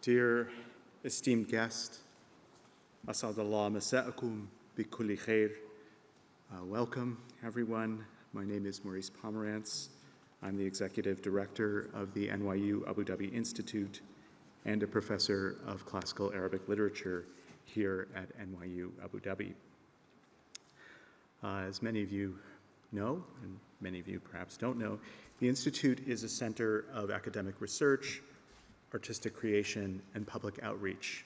Dear esteemed guest, Asadallah Masa'akum bi kulli khair. Welcome, everyone. My name is Maurice Pomerantz. I'm the Executive Director of the NYU Abu Dhabi Institute and a Professor of Classical Arabic Literature here at NYU Abu Dhabi. As many of you know, and many of you perhaps don't know, the Institute is a center of academic research, artistic creation, and public outreach.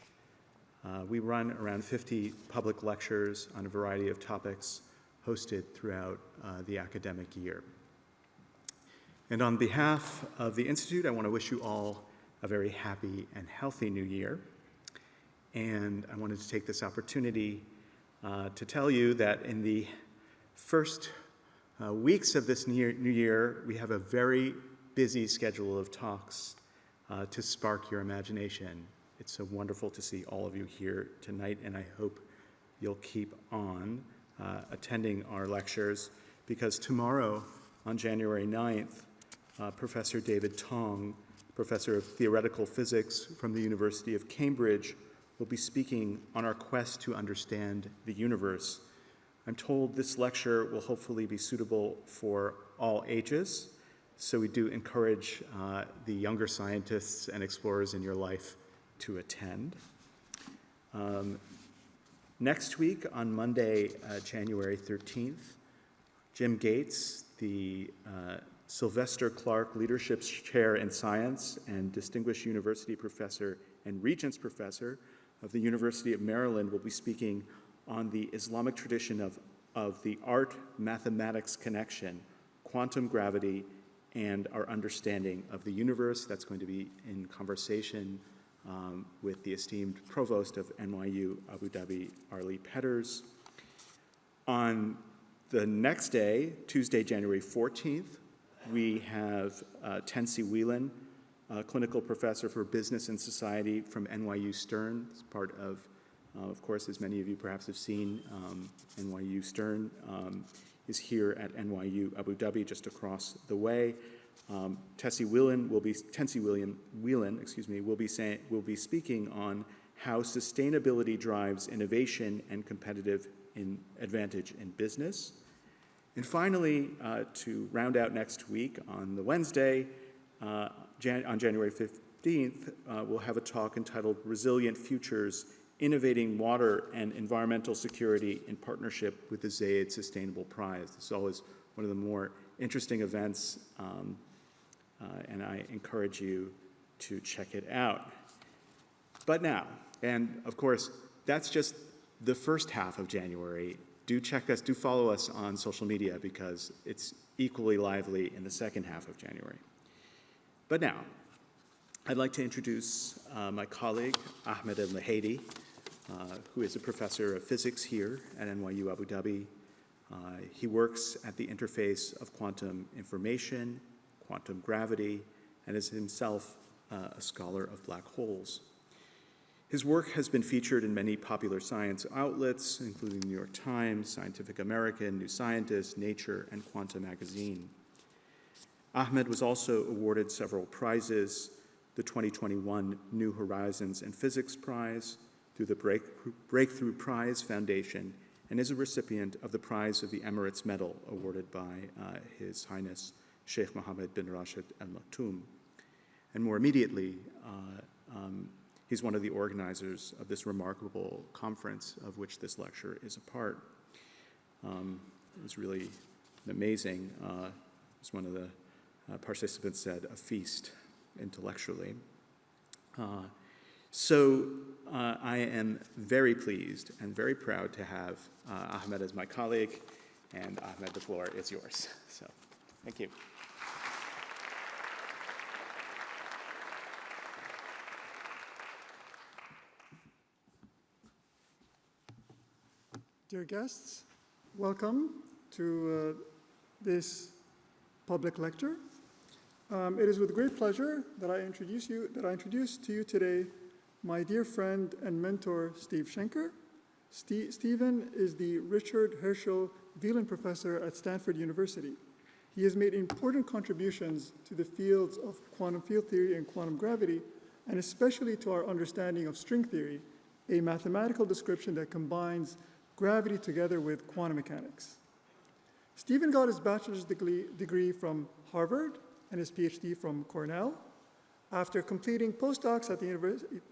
We run around 50 public lectures on a variety of topics hosted throughout the academic year. And on behalf of the Institute, I want to wish you all a very happy and healthy new year. And I wanted to take this opportunity to tell you that in the first weeks of this new year, we have a very busy schedule of talks to spark your imagination. It's so wonderful to see all of you here tonight, and I hope you'll keep on attending our lectures, because tomorrow, on January 9th, Professor David Tong, Professor of Theoretical Physics from the University of Cambridge, will be speaking on our quest to understand the universe. I'm told this lecture will hopefully be suitable for all ages, so we do encourage the younger scientists and explorers in your life to attend. Next week, on Monday, January 13th, Jim Gates, the Sylvester Clark Leadership Chair in Science and Distinguished University Professor and Regents Professor of the University of Maryland, will be speaking on the Islamic tradition of the art-mathematics connection, quantum gravity, and our understanding of the universe. That's going to be in conversation with the esteemed provost of NYU Abu Dhabi, Arlie Petters. On the next day, Tuesday, January 14th, we have Tensi Weiland, clinical professor for business and society from NYU Stern. It's part of course, as many of you perhaps have seen, NYU Stern is here at NYU Abu Dhabi, just across the way. Tensi Weiland will be speaking on how sustainability drives innovation and competitive advantage in business. And finally, to round out next week, on the Wednesday, on January 15th, we'll have a talk entitled Resilient Futures, Innovating Water and Environmental Security in Partnership with the Zayed Sustainable Prize. This is always one of the more interesting events, and I encourage you to check it out. But now, and of course, that's just the first half of January. Do follow us on social media, because it's equally lively in the second half of January. But now, I'd like to introduce my colleague, Ahmed El-Lahady, who is a professor of physics here at NYU Abu Dhabi. He works at the interface of quantum information, quantum gravity, and is himself a scholar of black holes. His work has been featured in many popular science outlets, including the New York Times, Scientific American, New Scientist, Nature, and Quantum Magazine. Ahmed was also awarded several prizes: the 2021 New Horizons in Physics Prize through the Breakthrough Prize Foundation, and is a recipient of the Prize of the Emirates Medal awarded by His Highness Sheikh Mohammed bin Rashid Al Maktoum. And more immediately, he's one of the organizers of this remarkable conference of which this lecture is a part. It was really amazing. As one of the participants said, a feast intellectually. So I am very pleased and very proud to have Ahmed as my colleague. And Ahmed, the floor is yours. So, thank you. Dear guests, welcome to this public lecture. It is with great pleasure that I introduce to you today my dear friend and mentor, Steve Shenker. Stephen is the Richard Herschel Weiland Professor at Stanford University. He has made important contributions to the fields of quantum field theory and quantum gravity, and especially to our understanding of string theory, a mathematical description that combines gravity together with quantum mechanics. Stephen got his bachelor's degree from Harvard and his PhD from Cornell. After completing postdocs at the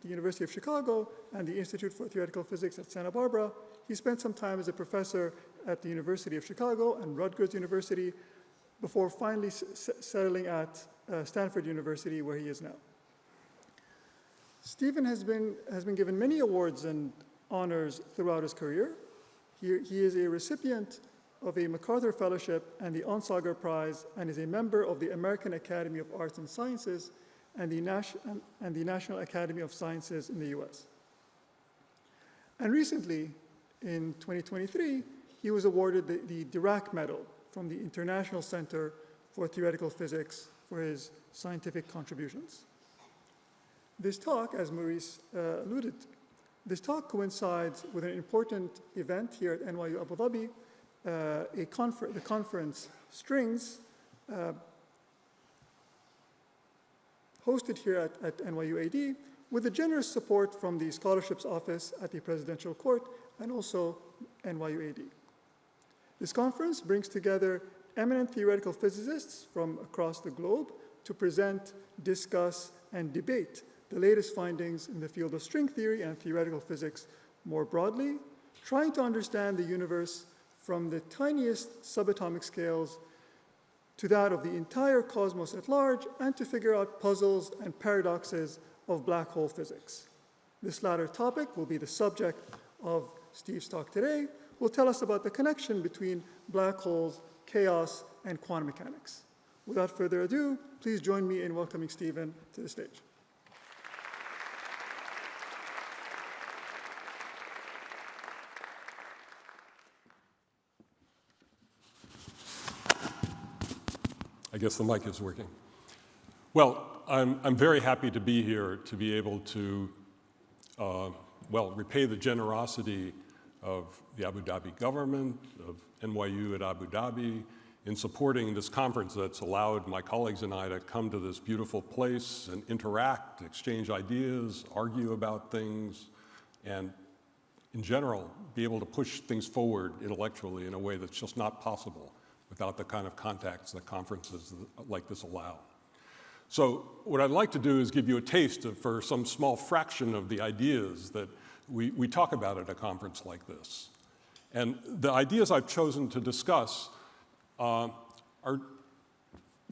University of Chicago and the Institute for Theoretical Physics at Santa Barbara, he spent some time as a professor at the University of Chicago and Rutgers University before finally settling at Stanford University, where he is now. Stephen has been given many awards and honors throughout his career. He is a recipient of a MacArthur Fellowship and the Onsager Prize, and is a member of the American Academy of Arts and Sciences and the National Academy of Sciences in the US. And recently, in 2023, he was awarded the Dirac Medal from the International Center for Theoretical Physics for his scientific contributions. This talk, as Maurice alluded, this talk coincides with an important event here at NYU Abu Dhabi, the conference Strings, hosted here at NYU AD, with the generous support from the Scholarships Office at the Presidential Court and also NYU AD. This conference brings together eminent theoretical physicists from across the globe to present, discuss, and debate the latest findings in the field of string theory and theoretical physics more broadly, trying to understand the universe from the tiniest subatomic scales to that of the entire cosmos at large, and to figure out puzzles and paradoxes of black hole physics. This latter topic will be the subject of Steve's talk today. Will tell us about the connection between black holes, chaos, and quantum mechanics. Without further ado, please join me in welcoming Stephen to the stage. I guess the mic is working. Well, I'm very happy to be here to be able to, repay the generosity of the Abu Dhabi government, of NYU at Abu Dhabi, in supporting this conference that's allowed my colleagues and I to come to this beautiful place and interact, exchange ideas, argue about things, and in general, be able to push things forward intellectually in a way that's just not possible without the kind of contacts that conferences like this allow. So what I'd like to do is give you a taste for some small fraction of the ideas that we talk about at a conference like this. And the ideas I've chosen to discuss are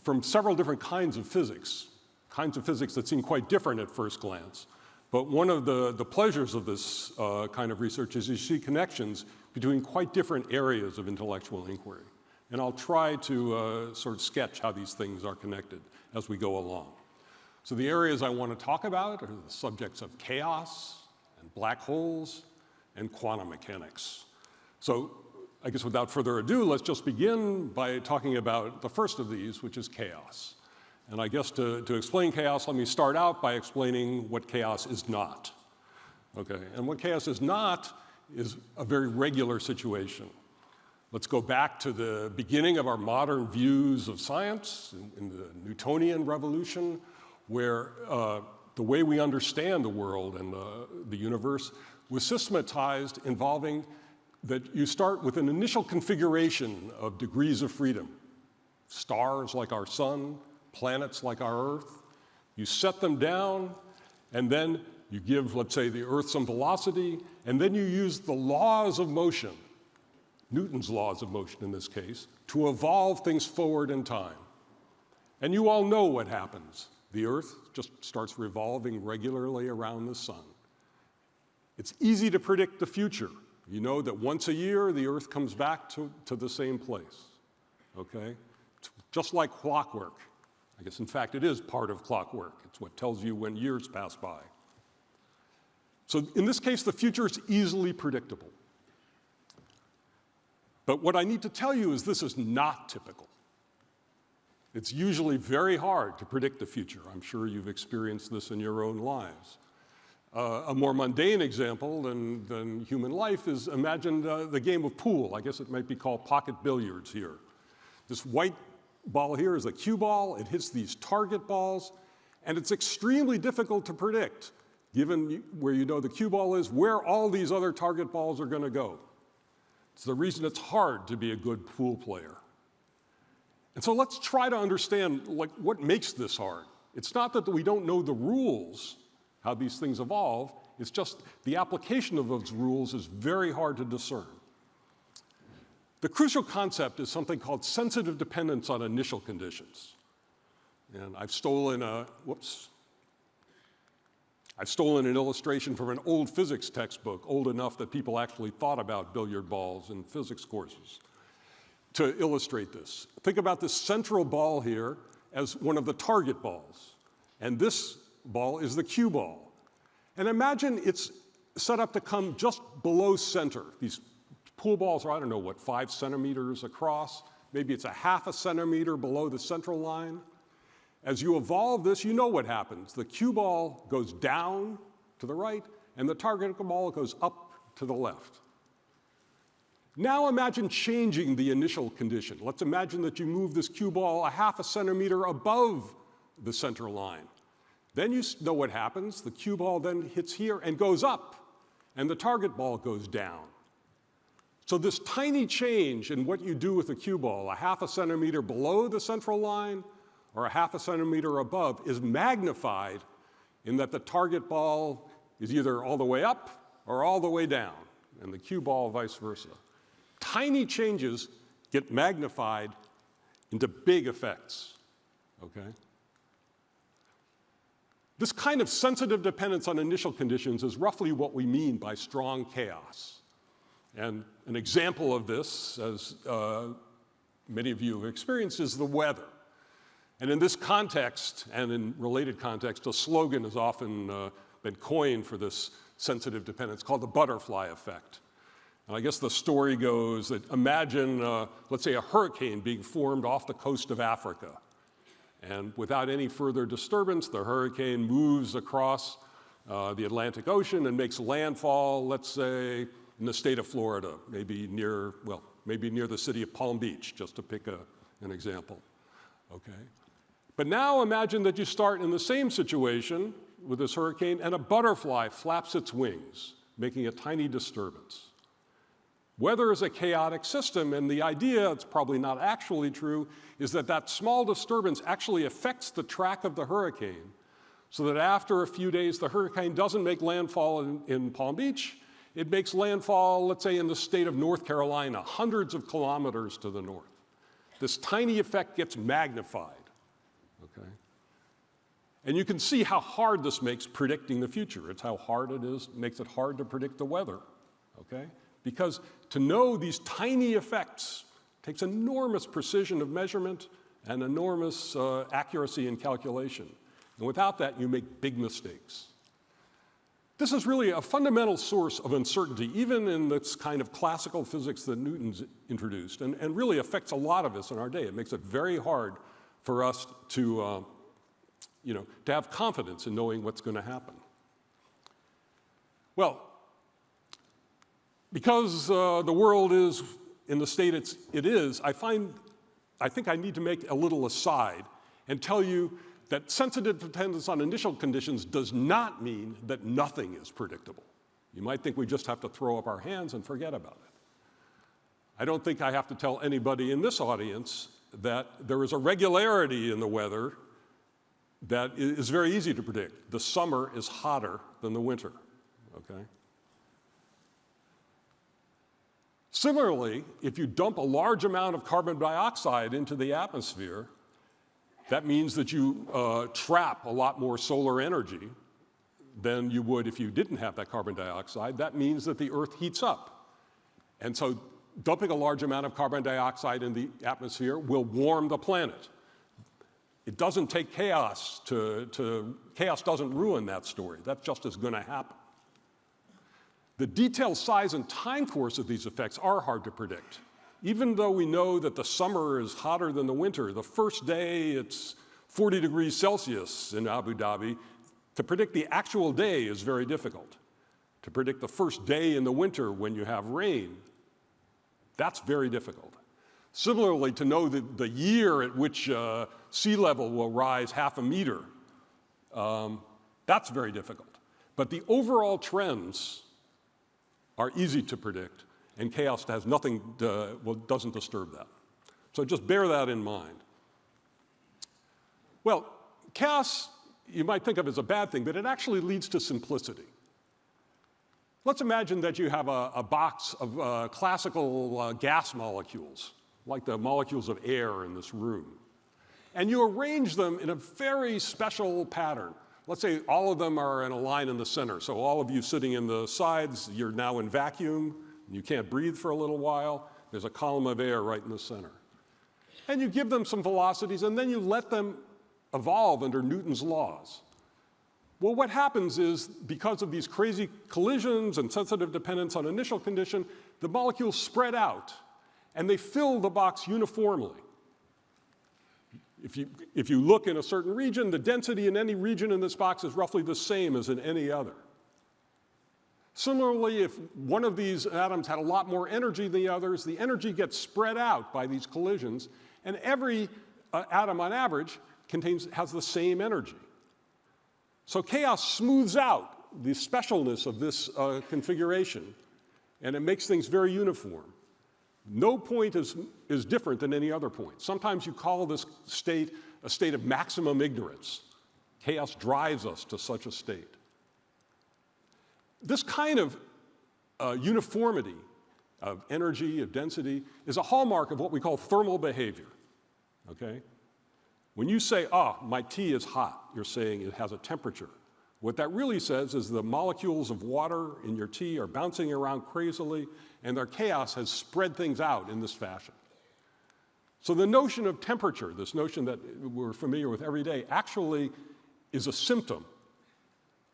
from several different kinds of physics that seem quite different at first glance. But one of the pleasures of this kind of research is you see connections between quite different areas of intellectual inquiry. And I'll try to sort of sketch how these things are connected as we go along. So the areas I want to talk about are the subjects of chaos and black holes and quantum mechanics. So I guess without further ado, let's just begin by talking about the first of these, which is chaos. And I guess to explain chaos, let me start out by explaining what chaos is not. Okay, and what chaos is not is a very regular situation. Let's go back to the beginning of our modern views of science in the Newtonian revolution, where the way we understand the world and the universe was systematized involving that you start with an initial configuration of degrees of freedom. Stars like our sun, planets like our Earth. You set them down, and then you give, let's say, the Earth some velocity, and then you use the laws of motion, Newton's laws of motion in this case, to evolve things forward in time. And you all know what happens. The Earth just starts revolving regularly around the sun. It's easy to predict the future. You know that once a year, the Earth comes back to the same place, okay? Just like clockwork. I guess, in fact, it is part of clockwork. It's what tells you when years pass by. So in this case, the future is easily predictable. But what I need to tell you is this is not typical. It's usually very hard to predict the future. I'm sure you've experienced this in your own lives. A more mundane example than human life is, imagine the game of pool. I guess it might be called pocket billiards here. This white ball here is a cue ball. It hits these target balls, And it's extremely difficult to predict, given where you know the cue ball is, where all these other target balls are going to go. It's the reason it's hard to be a good pool player. And so let's try to understand what makes this hard. It's not that we don't know the rules, how these things evolve. It's just the application of those rules is very hard to discern. The crucial concept is something called sensitive dependence on initial conditions. And I've stolen an illustration from an old physics textbook, old enough that people actually thought about billiard balls in physics courses, to illustrate this. Think about this central ball here as one of the target balls. And this ball is the cue ball. And imagine it's set up to come just below center. These pool balls are, I don't know, what, 5 centimeters across? Maybe it's a ½ centimeter below the central line. As you evolve this, you know what happens. The cue ball goes down to the right, and the target ball goes up to the left. Now imagine changing the initial condition. Let's imagine that you move this cue ball a ½ centimeter above the center line. Then you know what happens. The cue ball then hits here and goes up, and the target ball goes down. So this tiny change in what you do with the cue ball, a ½ centimeter below the central line or a ½ centimeter above, is magnified in that the target ball is either all the way up or all the way down, and the cue ball vice versa. Tiny changes get magnified into big effects, okay? This kind of sensitive dependence on initial conditions is roughly what we mean by strong chaos. And an example of this, as many of you have experienced, is the weather. And in this context, and in related contexts, a slogan has often been coined for this sensitive dependence called the butterfly effect. And I guess the story goes that imagine, let's say, a hurricane being formed off the coast of Africa. And without any further disturbance, the hurricane moves across the Atlantic Ocean and makes landfall, let's say, in the state of Florida, maybe near the city of Palm Beach, just to pick an example, okay? But now imagine that you start in the same situation with this hurricane and a butterfly flaps its wings, making a tiny disturbance. Weather is a chaotic system, and the idea, it's probably not actually true, is that that small disturbance actually affects the track of the hurricane, so that after a few days, the hurricane doesn't make landfall in Palm Beach. It makes landfall, let's say, in the state of North Carolina, hundreds of kilometers to the north. This tiny effect gets magnified, okay? And you can see how hard this makes predicting the future. It's how hard it is, makes it hard to predict the weather, okay? Because to know these tiny effects takes enormous precision of measurement and enormous accuracy in calculation. And without that, you make big mistakes. This is really a fundamental source of uncertainty, even in this kind of classical physics that Newton's introduced, and really affects a lot of us in our day. It makes it very hard for us to have confidence in knowing what's going to happen. Well, because the world is in the state it is, I think I need to make a little aside and tell you that sensitive dependence on initial conditions does not mean that nothing is predictable. You might think we just have to throw up our hands and forget about it. I don't think I have to tell anybody in this audience that there is a regularity in the weather that is very easy to predict. The summer is hotter than the winter, okay? Similarly, if you dump a large amount of carbon dioxide into the atmosphere, that means that you trap a lot more solar energy than you would if you didn't have that carbon dioxide. That means that the Earth heats up. And so dumping a large amount of carbon dioxide in the atmosphere will warm the planet. It doesn't take chaos chaos doesn't ruin that story. That's just as going to happen. The detailed size and time course of these effects are hard to predict. Even though we know that the summer is hotter than the winter, the first day it's 40 degrees Celsius in Abu Dhabi, to predict the actual day is very difficult. To predict the first day in the winter when you have rain, that's very difficult. Similarly, to know the year at which sea level will rise 0.5 meters, That's very difficult. But the overall trends are easy to predict, and chaos has nothing, doesn't disturb that. So just bear that in mind. Well, chaos, you might think of as a bad thing, but it actually leads to simplicity. Let's imagine that you have a box of classical gas molecules, like the molecules of air in this room. And you arrange them in a very special pattern. Let's say all of them are in a line in the center. So all of you sitting in the sides, you're now in vacuum. You can't breathe for a little while. There's a column of air right in the center. And you give them some velocities, and then you let them evolve under Newton's laws. Well, what happens is, because of these crazy collisions and sensitive dependence on initial condition, the molecules spread out, and they fill the box uniformly. If you look in a certain region, the density in any region in this box is roughly the same as in any other. Similarly, if one of these atoms had a lot more energy than the others, the energy gets spread out by these collisions, and every atom on average has the same energy. So chaos smooths out the specialness of this configuration, and it makes things very uniform. No point is different than any other point. Sometimes you call this state a state of maximum ignorance. Chaos drives us to such a state. This kind of uniformity of energy, of density, is a hallmark of what we call thermal behavior, okay? When you say, my tea is hot, you're saying it has a temperature. What that really says is the molecules of water in your tea are bouncing around crazily, and their chaos has spread things out in this fashion. So the notion of temperature, this notion that we're familiar with every day, actually is a symptom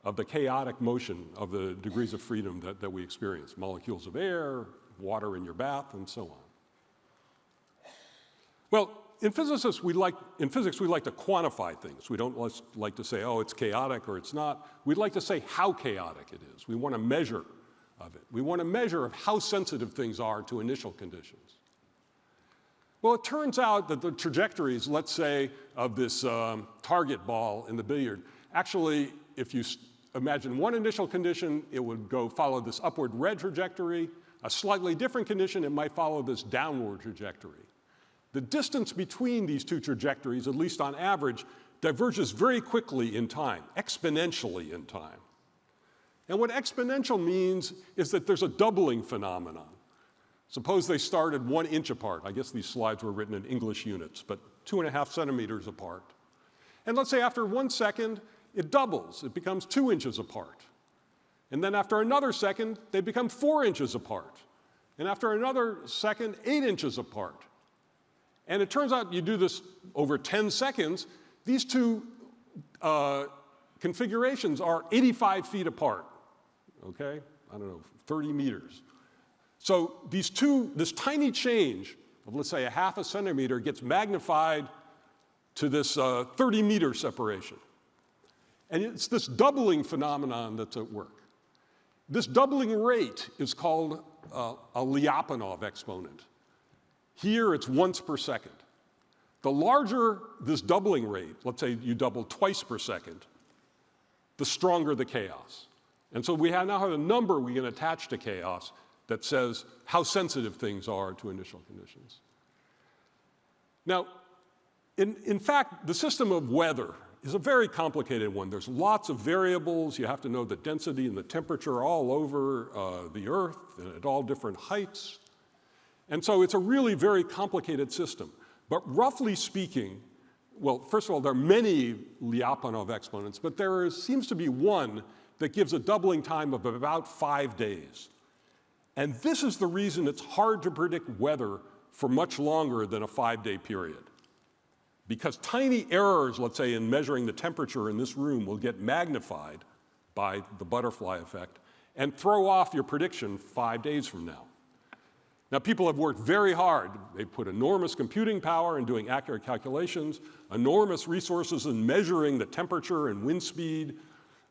of the chaotic motion of the degrees of freedom that we experience. Molecules of air, water in your bath, and so on. Well, in physics, we like to quantify things. We don't like to say, it's chaotic or it's not. We'd like to say how chaotic it is. We want a measure of it. We want a measure of how sensitive things are to initial conditions. Well, it turns out that the trajectories, let's say, of this target ball in the billiard, actually, if you imagine one initial condition, it would follow this upward red trajectory. A slightly different condition, it might follow this downward trajectory. The distance between these two trajectories, at least on average, diverges very quickly in time, exponentially in time. And what exponential means is that there's a doubling phenomenon. Suppose they started 1 inch apart. I guess these slides were written in English units, but 2.5 centimeters apart. And let's say after 1 second, it doubles. It becomes 2 inches apart. And then after another second, they become 4 inches apart. And after another second, 8 inches apart. And it turns out you do this over 10 seconds, these two configurations are 85 feet apart, okay? 30 meters. So this tiny change of, let's say, 0.5 centimeter gets magnified to this 30-meter separation. And it's this doubling phenomenon that's at work. This doubling rate is called a Lyapunov exponent. Here, it's once per second. The larger this doubling rate, let's say you double twice per second, the stronger the chaos. And so we now have a number we can attach to chaos that says how sensitive things are to initial conditions. Now, in fact, the system of weather is a very complicated one. There's lots of variables. You have to know the density and the temperature all over the Earth and at all different heights. And so it's a really very complicated system. But roughly speaking, well, first of all, there are many Lyapunov exponents, but there seems to be one that gives a doubling time of about 5 days. And this is the reason it's hard to predict weather for much longer than a 5-day period. Because tiny errors, let's say, in measuring the temperature in this room will get magnified by the butterfly effect and throw off your prediction 5 days from now. Now, people have worked very hard. They put enormous computing power in doing accurate calculations, enormous resources in measuring the temperature and wind speed,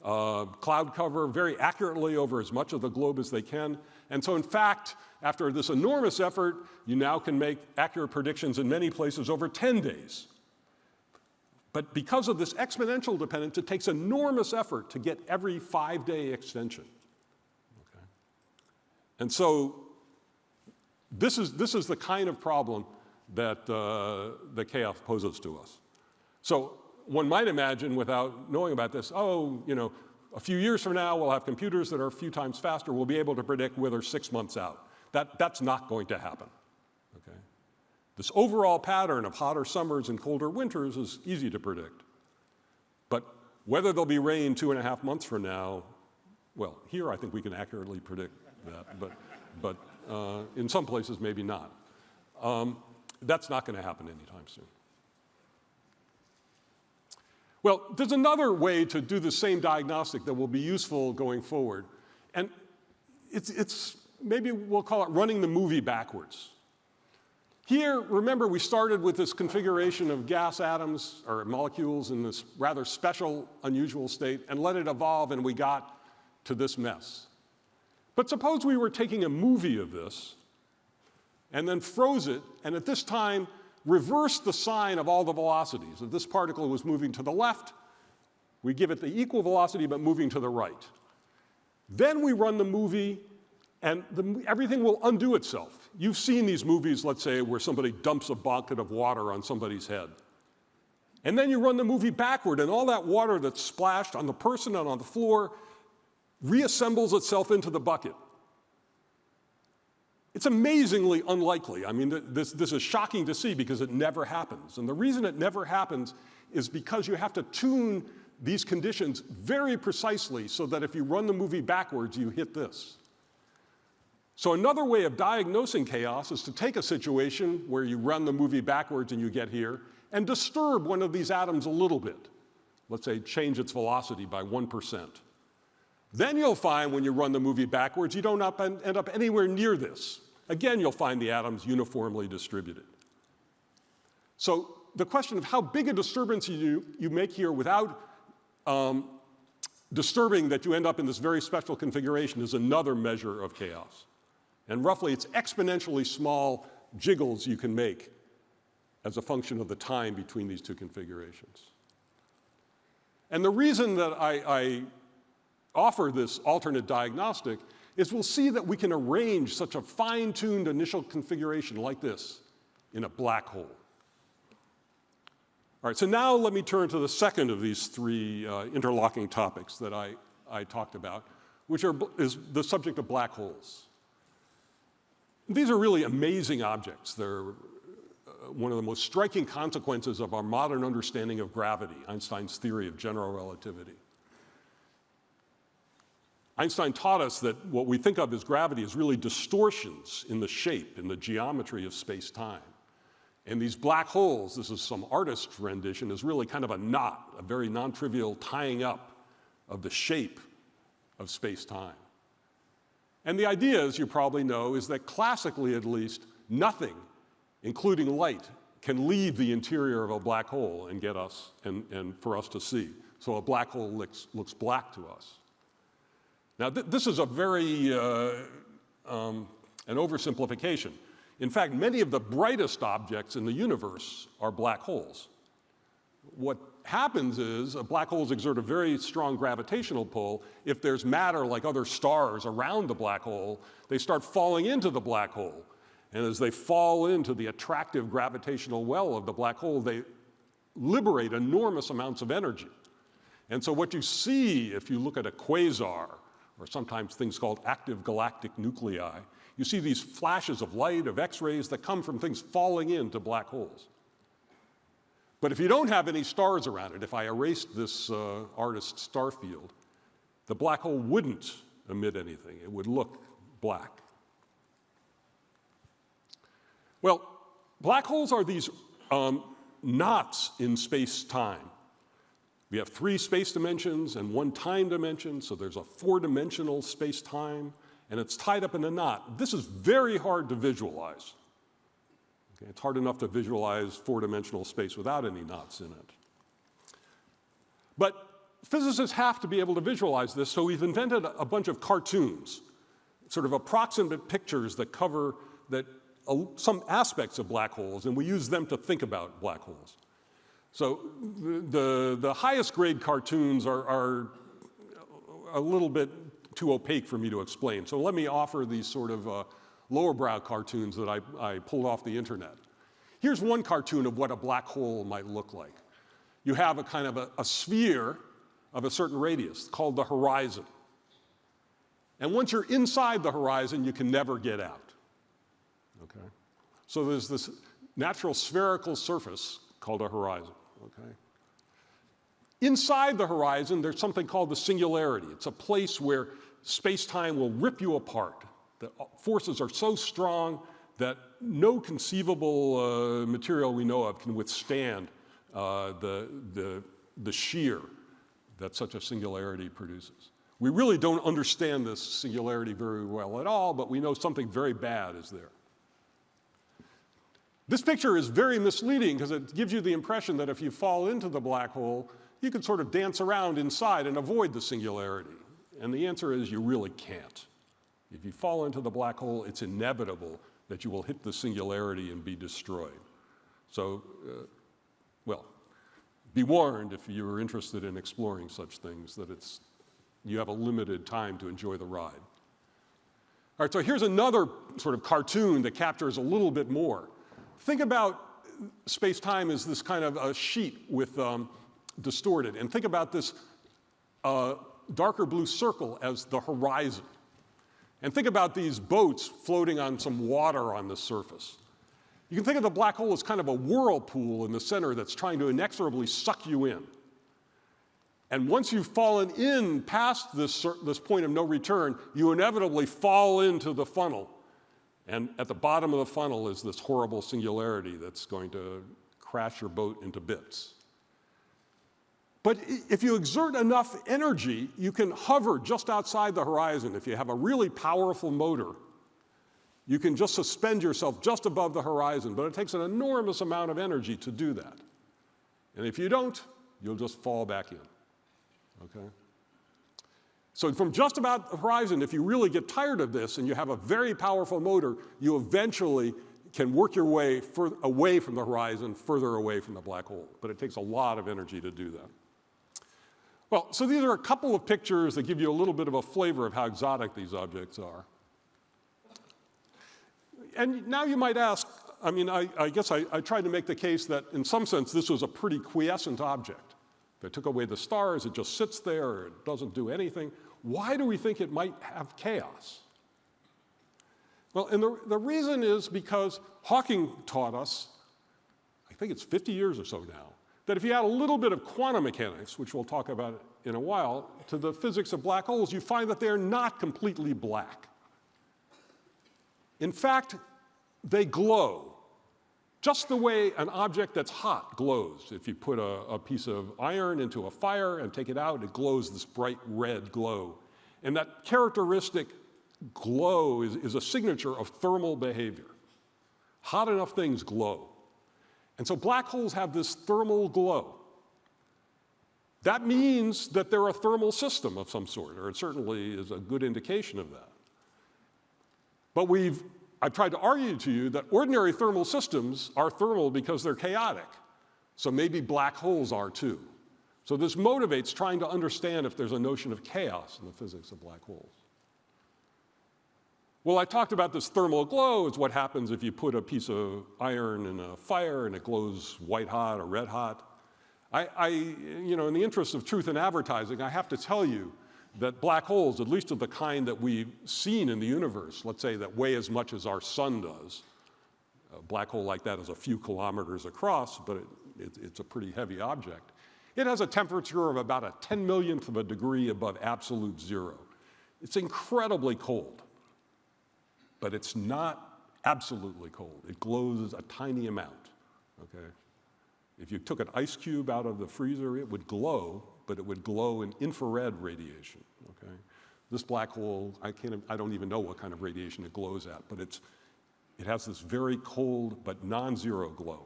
cloud cover very accurately over as much of the globe as they can. And so, in fact, after this enormous effort, you now can make accurate predictions in many places over 10 days. But because of this exponential dependence, it takes enormous effort to get every 5-day extension. Okay? And so this is the kind of problem that the chaos poses to us. So one might imagine, without knowing about this, oh, you know, a few years from now, we'll have computers that are a few times faster. We'll be able to predict weather 6 months out. That's not going to happen. Okay? This overall pattern of hotter summers and colder winters is easy to predict. But whether there'll be rain 2.5 months from now, well, here I think we can accurately predict that. But in some places, maybe not. That's not going to happen anytime soon. Well, there's another way to do the same diagnostic that will be useful going forward. And it's maybe we'll call it running the movie backwards. Here, remember, we started with this configuration of gas atoms or molecules in this rather special, unusual state and let it evolve, and we got to this mess. But suppose we were taking a movie of this and then froze it, and at this time, reversed the sign of all the velocities. If this particle was moving to the left, we give it the equal velocity but moving to the right. Then we run the movie, and everything will undo itself. You've seen these movies, let's say, where somebody dumps a bucket of water on somebody's head. And then you run the movie backward, and all that water that's splashed on the person and on the floor reassembles itself into the bucket. It's amazingly unlikely. I mean, this is shocking to see because it never happens. And the reason it never happens is because you have to tune these conditions very precisely so that if you run the movie backwards, you hit this. So another way of diagnosing chaos is to take a situation where you run the movie backwards and you get here and disturb one of these atoms a little bit. Let's say change its velocity by 1%. Then you'll find when you run the movie backwards, you don't end up anywhere near this. Again, you'll find the atoms uniformly distributed. So the question of how big a disturbance you make here without disturbing that you end up in this very special configuration is another measure of chaos. And roughly, it's exponentially small jiggles you can make as a function of the time between these two configurations. And the reason that I offer this alternate diagnostic is we'll see that we can arrange such a fine-tuned initial configuration like this in a black hole. All right, so now let me turn to the second of these three interlocking topics that I talked about, which is the subject of black holes. These are really amazing objects. They're one of the most striking consequences of our modern understanding of gravity, Einstein's theory of general relativity. Einstein taught us that what we think of as gravity is really distortions in the shape, in the geometry of space-time. And these black holes, this is some artist's rendition, is really kind of a knot, a very non-trivial tying up of the shape of space-time. And the idea, as you probably know, is that classically at least, nothing, including light, can leave the interior of a black hole and get us, and for us to see. So a black hole looks black to us. Now, this is a very, an oversimplification. In fact, many of the brightest objects in the universe are black holes. What happens is black holes exert a very strong gravitational pull. If there's matter like other stars around the black hole, they start falling into the black hole. And as they fall into the attractive gravitational well of the black hole, they liberate enormous amounts of energy. And so what you see if you look at a quasar, or sometimes things called active galactic nuclei, you see these flashes of light, of X-rays that come from things falling into black holes. But if you don't have any stars around it, if I erased this artist's star field, the black hole wouldn't emit anything. It would look black. Well, black holes are these knots in space-time. We have 3 space dimensions and 1 time dimension, so there's a 4-dimensional space-time, and it's tied up in a knot. This is very hard to visualize. Okay, it's hard enough to visualize 4-dimensional space without any knots in it. But physicists have to be able to visualize this, so we've invented a bunch of cartoons, sort of approximate pictures that cover some aspects of black holes, and we use them to think about black holes. So the highest grade cartoons are a little bit too opaque for me to explain. So let me offer these sort of lower brow cartoons that I pulled off the internet. Here's one cartoon of what a black hole might look like. You have a kind of a sphere of a certain radius called the horizon. And once you're inside the horizon, you can never get out. Okay? So there's this natural spherical surface called a horizon. Okay? Inside the horizon, there's something called the singularity. It's a place where space-time will rip you apart. The forces are so strong that no conceivable material we know of can withstand the shear that such a singularity produces. We really don't understand this singularity very well at all, but we know something very bad is there. This picture is very misleading because it gives you the impression that if you fall into the black hole, you can sort of dance around inside and avoid the singularity. And the answer is you really can't. If you fall into the black hole, it's inevitable that you will hit the singularity and be destroyed. So, well, be warned if you're interested in exploring such things that you have a limited time to enjoy the ride. All right, so here's another sort of cartoon that captures a little bit more. Think about space-time as this kind of a sheet with distorted, and think about this darker blue circle as the horizon. And think about these boats floating on some water on the surface. You can think of the black hole as kind of a whirlpool in the center that's trying to inexorably suck you in. And once you've fallen in past this point of no return, you inevitably fall into the funnel. And at the bottom of the funnel is this horrible singularity that's going to crash your boat into bits. But if you exert enough energy, you can hover just outside the horizon. If you have a really powerful motor, you can just suspend yourself just above the horizon, but it takes an enormous amount of energy to do that. And if you don't, you'll just fall back in, okay? So from just about the horizon, if you really get tired of this and you have a very powerful motor, you eventually can work your way away from the horizon, further away from the black hole. But it takes a lot of energy to do that. Well, so these are a couple of pictures that give you a little bit of a flavor of how exotic these objects are. And now you might ask, I mean, I guess I tried to make the case that in some sense this was a pretty quiescent object. If I took away the stars, it just sits there, it doesn't do anything. Why do we think it might have chaos? Well, and the reason is because Hawking taught us, I think it's 50 years or so now, that if you add a little bit of quantum mechanics, which we'll talk about in a while, to the physics of black holes, you find that they're not completely black. In fact, they glow, just the way an object that's hot glows. If you put a piece of iron into a fire and take it out, it glows this bright red glow. And that characteristic glow is a signature of thermal behavior. Hot enough things glow. And so black holes have this thermal glow. That means that they're a thermal system of some sort, or it certainly is a good indication of that. But I've tried to argue to you that ordinary thermal systems are thermal because they're chaotic. So maybe black holes are too. So this motivates trying to understand if there's a notion of chaos in the physics of black holes. Well, I talked about this thermal glow. It's what happens if you put a piece of iron in a fire and it glows white hot or red hot. You know, in the interest of truth in advertising, I have to tell you that black holes, at least of the kind that we've seen in the universe, let's say that weigh as much as our sun does, a black hole like that is a few kilometers across, but it's a pretty heavy object. It has a temperature of about a 10 millionth of a degree above absolute zero. It's incredibly cold. But it's not absolutely cold. It glows a tiny amount, okay? If you took an ice cube out of the freezer, it would glow, but it would glow in infrared radiation, okay? This black hole, I don't even know what kind of radiation it glows at, but it has this very cold but non-zero glow.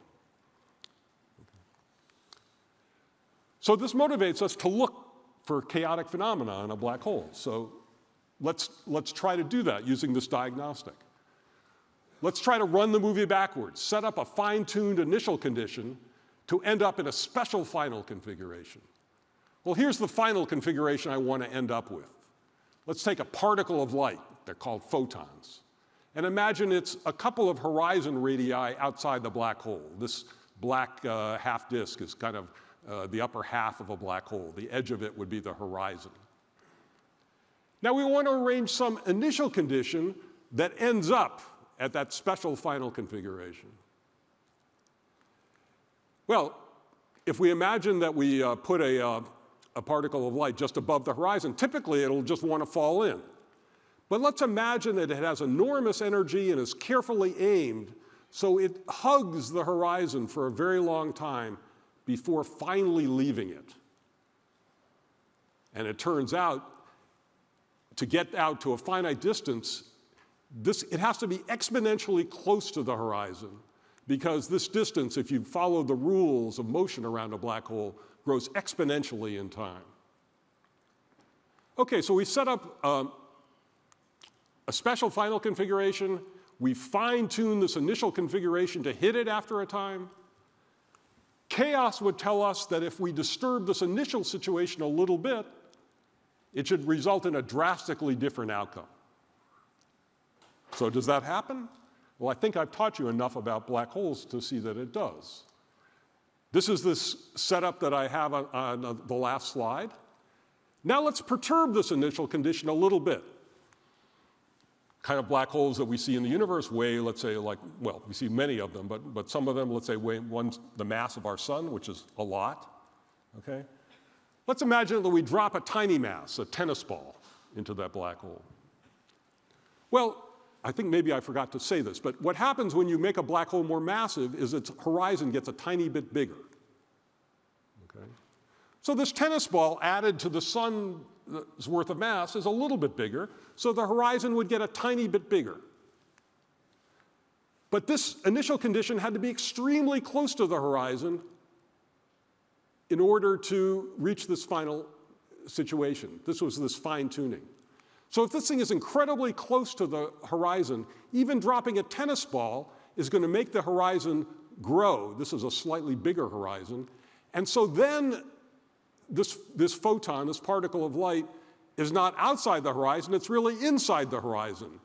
Okay. So this motivates us to look for chaotic phenomena in a black hole. So let's try to do that using this diagnostic. Let's try to run the movie backwards, set up a fine-tuned initial condition to end up in a special final configuration. Well, here's the final configuration I want to end up with. Let's take a particle of light, they're called photons, and imagine it's a couple of horizon radii outside the black hole. This black half disk is kind of the upper half of a black hole. The edge of it would be the horizon. Now we want to arrange some initial condition that ends up at that special final configuration. Well, if we imagine that we put a particle of light just above the horizon, typically it'll just want to fall in. But let's imagine that it has enormous energy and is carefully aimed, so it hugs the horizon for a very long time before finally leaving it. And it turns out, to get out to a finite distance, it has to be exponentially close to the horizon, because this distance, if you follow the rules of motion around a black hole, grows exponentially in time. Okay, so we set up a special final configuration. We fine-tune this initial configuration to hit it after a time. Chaos would tell us that if we disturb this initial situation a little bit, it should result in a drastically different outcome. So does that happen? Well, I think I've taught you enough about black holes to see that it does. This is this setup that I have on the last slide. Now let's perturb this initial condition a little bit. Kind of black holes that we see in the universe weigh, let's say, like, well, we see many of them, but some of them, let's say, weigh the mass of our sun, which is a lot, okay? Let's imagine that we drop a tiny mass, a tennis ball, into that black hole. Well, I think maybe I forgot to say this, but what happens when you make a black hole more massive is its horizon gets a tiny bit bigger, okay? So this tennis ball added to the sun's worth of mass is a little bit bigger, so the horizon would get a tiny bit bigger. But this initial condition had to be extremely close to the horizon in order to reach this final situation. This was this fine-tuning. So if this thing is incredibly close to the horizon, even dropping a tennis ball is going to make the horizon grow. This is a slightly bigger horizon. And so then this photon, this particle of light, is not outside the horizon, it's really inside the horizon.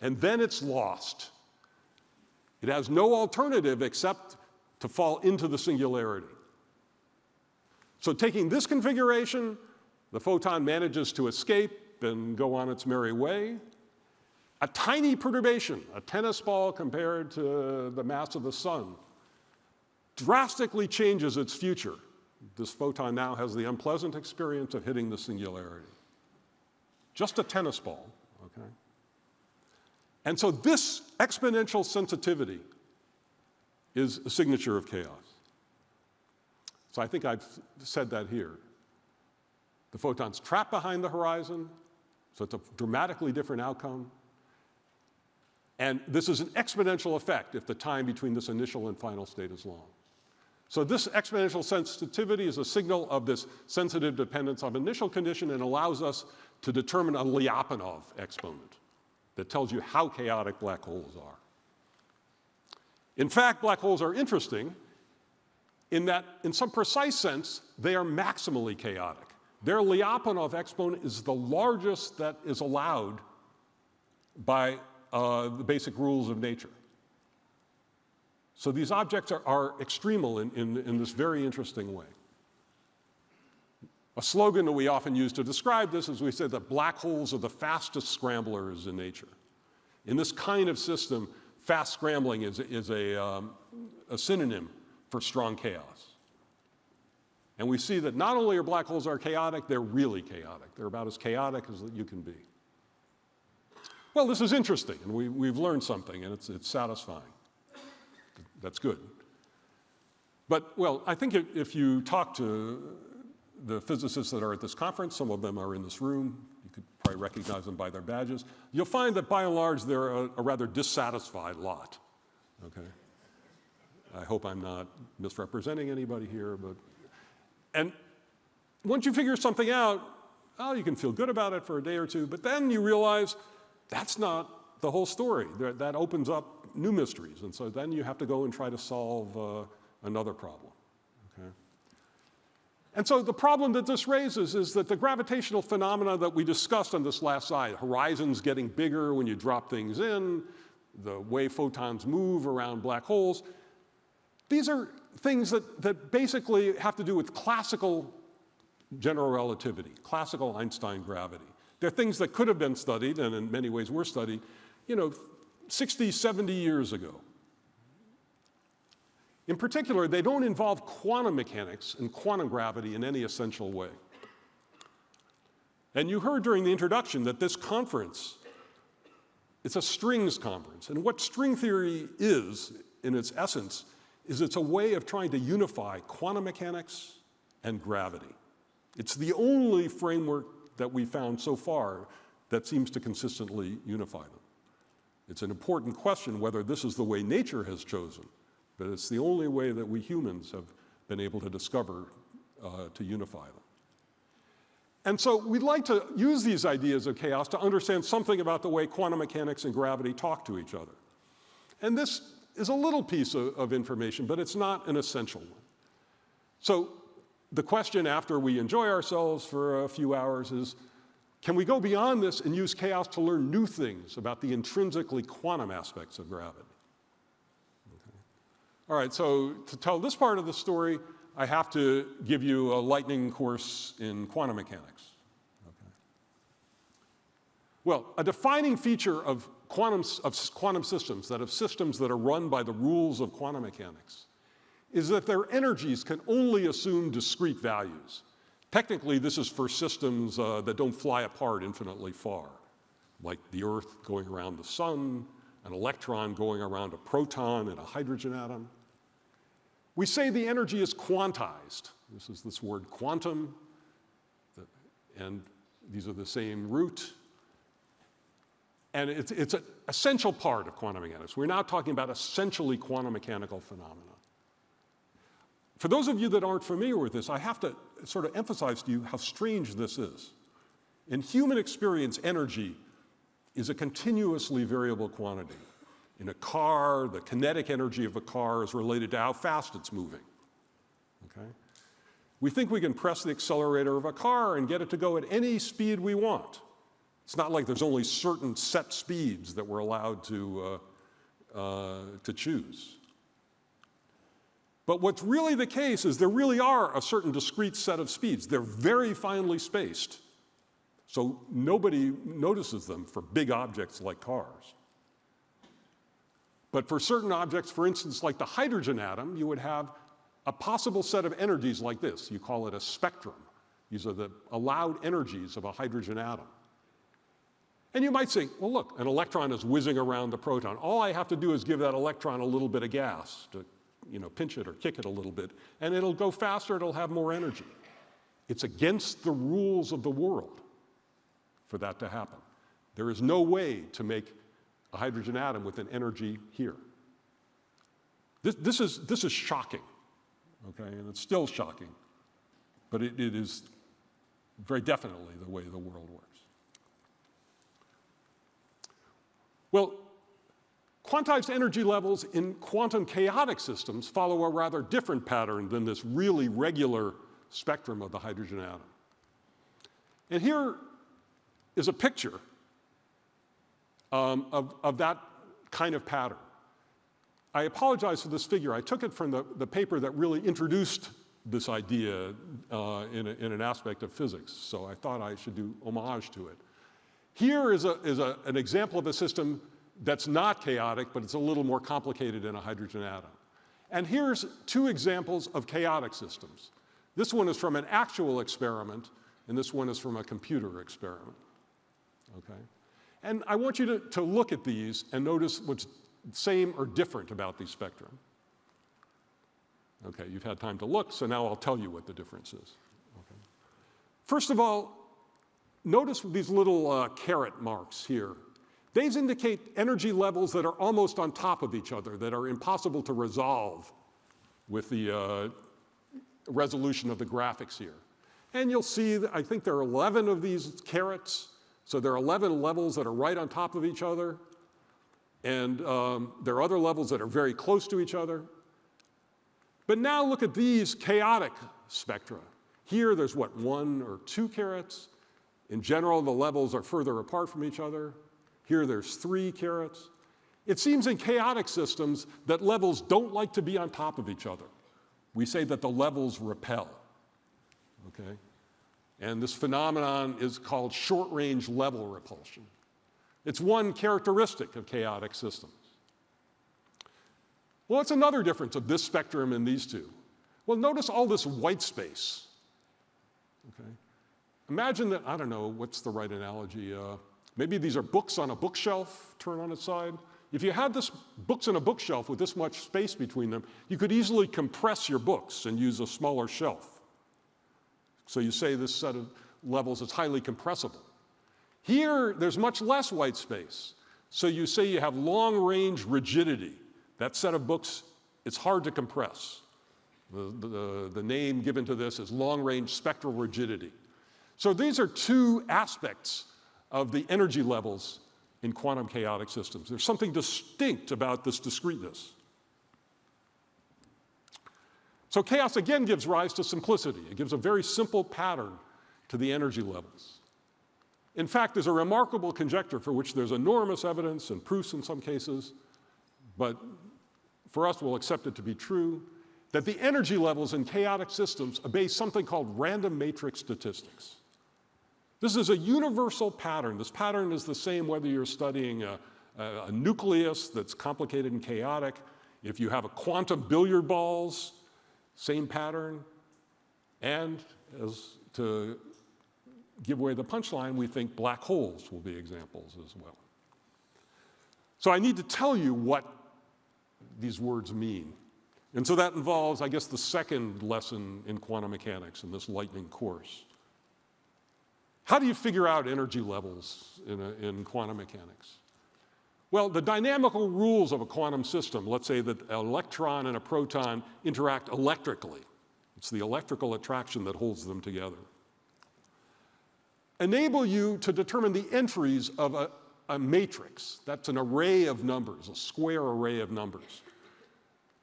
And then it's lost. It has no alternative except to fall into the singularity. So taking this configuration, the photon manages to escape and go on its merry way. A tiny perturbation, a tennis ball compared to the mass of the sun, drastically changes its future. This photon now has the unpleasant experience of hitting the singularity. Just a tennis ball, okay? And so this exponential sensitivity is a signature of chaos. So I think I've said that here. The photon's trapped behind the horizon, so it's a dramatically different outcome. And this is an exponential effect if the time between this initial and final state is long. So this exponential sensitivity is a signal of this sensitive dependence on initial condition and allows us to determine a Lyapunov exponent that tells you how chaotic black holes are. In fact, black holes are interesting in that, in some precise sense, they are maximally chaotic. Their Lyapunov exponent is the largest that is allowed by the basic rules of nature. So these objects are extremal in this very interesting way. A slogan that we often use to describe this is we say that black holes are the fastest scramblers in nature. In this kind of system, fast scrambling is a synonym for strong chaos. And we see that not only are black holes chaotic, they're really chaotic. They're about as chaotic as you can be. Well, this is interesting, and we've learned something, and it's satisfying. That's good. But, well, I think if you talk to the physicists that are at this conference, some of them are in this room, you could probably recognize them by their badges, you'll find that by and large they're a rather dissatisfied lot, okay? I hope I'm not misrepresenting anybody here, but, and once you figure something out, oh, you can feel good about it for a day or two, but then you realize that's not the whole story. That opens up new mysteries, and so then you have to go and try to solve another problem. And so the problem that this raises is that the gravitational phenomena that we discussed on this last slide, horizons getting bigger when you drop things in, the way photons move around black holes, these are things that basically have to do with classical general relativity, classical Einstein gravity. They're things that could have been studied, and in many ways were studied, 60, 70 years ago. In particular, they don't involve quantum mechanics and quantum gravity in any essential way. And you heard during the introduction that this conference, it's a strings conference. And what string theory is, in its essence, is it's a way of trying to unify quantum mechanics and gravity. It's the only framework that we found so far that seems to consistently unify them. It's an important question whether this is the way nature has chosen, but it's the only way that we humans have been able to discover to unify them. And so we'd like to use these ideas of chaos to understand something about the way quantum mechanics and gravity talk to each other. And this is a little piece of information, but it's not an essential one. So the question after we enjoy ourselves for a few hours is, can we go beyond this and use chaos to learn new things about the intrinsically quantum aspects of gravity? Okay. All right, so to tell this part of the story, I have to give you a lightning course in quantum mechanics. Okay. Well, a defining feature of quantum systems, that of systems that are run by the rules of quantum mechanics, is that their energies can only assume discrete values. Technically, this is for systems that don't fly apart infinitely far, like the Earth going around the sun, an electron going around a proton in a hydrogen atom. We say the energy is quantized. This is this word quantum, and these are the same root. And it's an essential part of quantum mechanics. We're now talking about essentially quantum mechanical phenomena. For those of you that aren't familiar with this, I have to sort of emphasize to you how strange this is. In human experience, energy is a continuously variable quantity. In a car, the kinetic energy of a car is related to how fast it's moving. Okay? We think we can press the accelerator of a car and get it to go at any speed we want. It's not like there's only certain set speeds that we're allowed to choose. But what's really the case is there really are a certain discrete set of speeds. They're very finely spaced, so nobody notices them for big objects like cars. But for certain objects, for instance, like the hydrogen atom, you would have a possible set of energies like this. You call it a spectrum. These are the allowed energies of a hydrogen atom. And you might say, well, look, an electron is whizzing around the proton. All I have to do is give that electron a little bit of gas to pinch it or kick it a little bit, and it'll go faster, it'll have more energy. It's against the rules of the world for that to happen. There is no way to make a hydrogen atom with an energy here. This is shocking, okay, and it's still shocking, but it is very definitely the way the world works. Well, quantized energy levels in quantum chaotic systems follow a rather different pattern than this really regular spectrum of the hydrogen atom. And here is a picture of that kind of pattern. I apologize for this figure. I took it from the paper that really introduced this idea in an aspect of physics, so I thought I should do homage to it. Here is an example of a system that's not chaotic, but it's a little more complicated in a hydrogen atom. And here's two examples of chaotic systems. This one is from an actual experiment, and this one is from a computer experiment. Okay? And I want you to look at these and notice what's same or different about these spectrum. Okay, you've had time to look, so now I'll tell you what the difference is. Okay. First of all, notice these little caret marks here. These indicate energy levels that are almost on top of each other, that are impossible to resolve with the resolution of the graphics here. And you'll see that I think there are 11 of these carets, so there are 11 levels that are right on top of each other, and there are other levels that are very close to each other. But now look at these chaotic spectra. Here, there's what, 1 or 2 carats? In general, the levels are further apart from each other. Here, there's 3 carats. It seems in chaotic systems that levels don't like to be on top of each other. We say that the levels repel, okay? And this phenomenon is called short-range level repulsion. It's one characteristic of chaotic systems. Well, what's another difference of this spectrum and these two? Well, notice all this white space, okay? Imagine that, I don't know, what's the right analogy? Maybe these are books on a bookshelf, turned on its side. If you had books on a bookshelf with this much space between them, you could easily compress your books and use a smaller shelf. So you say this set of levels is highly compressible. Here, there's much less white space. So you say you have long-range rigidity. That set of books, it's hard to compress. The name given to this is long-range spectral rigidity. So these are two aspects of the energy levels in quantum chaotic systems. There's something distinct about this discreteness. So chaos again gives rise to simplicity. It gives a very simple pattern to the energy levels. In fact, there's a remarkable conjecture for which there's enormous evidence and proofs in some cases, but for us, we'll accept it to be true, that the energy levels in chaotic systems obey something called random matrix statistics. This is a universal pattern. This pattern is the same whether you're studying a nucleus that's complicated and chaotic. If you have a quantum billiard balls, same pattern. And as to give away the punchline, we think black holes will be examples as well. So I need to tell you what these words mean. And so that involves, I guess, the second lesson in quantum mechanics in this lightning course. How do you figure out energy levels in quantum mechanics? Well, the dynamical rules of a quantum system, let's say that an electron and a proton interact electrically. It's the electrical attraction that holds them together. Enable you to determine the entries of a matrix. That's an array of numbers, a square array of numbers.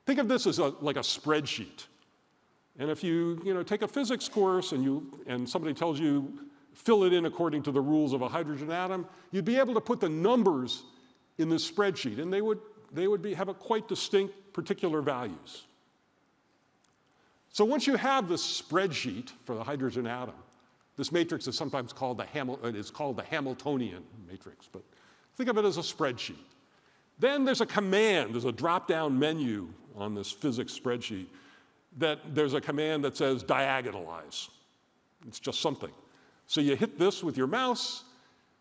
Think of this as like a spreadsheet. And if you take a physics course and somebody tells you fill it in according to the rules of a hydrogen atom, you'd be able to put the numbers in this spreadsheet, and they would have a quite distinct particular values. So once you have this spreadsheet for the hydrogen atom, this matrix is sometimes called the Hamiltonian matrix, but think of it as a spreadsheet. Then there's a command, there's a drop-down menu on this physics spreadsheet there's a command that says diagonalize. It's just something. So you hit this with your mouse,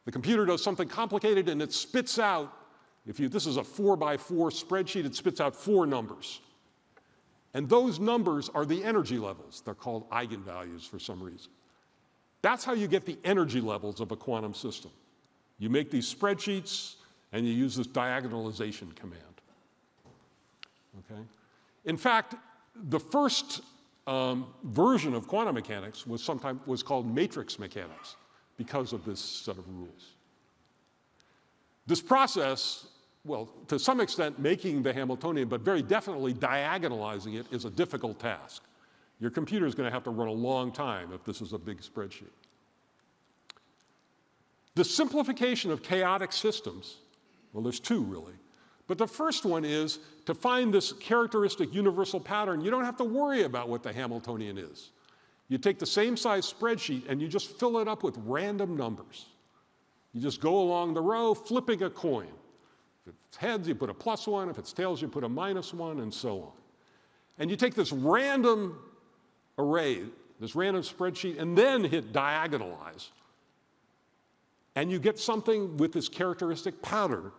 the computer does something complicated, and it spits out, this is a 4x4 spreadsheet, it spits out 4 numbers. And those numbers are the energy levels. They're called eigenvalues for some reason. That's how you get the energy levels of a quantum system. You make these spreadsheets, and you use this diagonalization command. Okay? In fact, the first version of quantum mechanics was called matrix mechanics because of this set of rules. This process, well, to some extent making the Hamiltonian, but very definitely diagonalizing it is a difficult task. Your computer is going to have to run a long time if this is a big spreadsheet. The simplification of chaotic systems, well, there's two really. But the first one is to find this characteristic universal pattern, you don't have to worry about what the Hamiltonian is. You take the same size spreadsheet and you just fill it up with random numbers. You just go along the row flipping a coin. If it's heads, you put a +1. If it's tails, you put a -1, and so on. And you take this random array, this random spreadsheet, and then hit diagonalize. And you get something with this characteristic pattern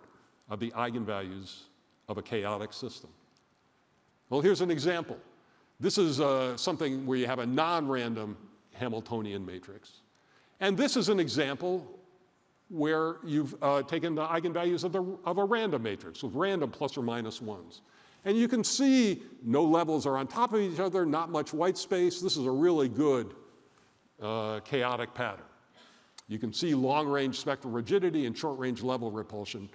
of the eigenvalues of a chaotic system. Well, here's an example. This is something where you have a non-random Hamiltonian matrix. And this is an example where you've taken the eigenvalues of a random matrix with random plus or minus ones. And you can see no levels are on top of each other, not much white space. This is a really good chaotic pattern. You can see long-range spectral rigidity and short-range level repulsion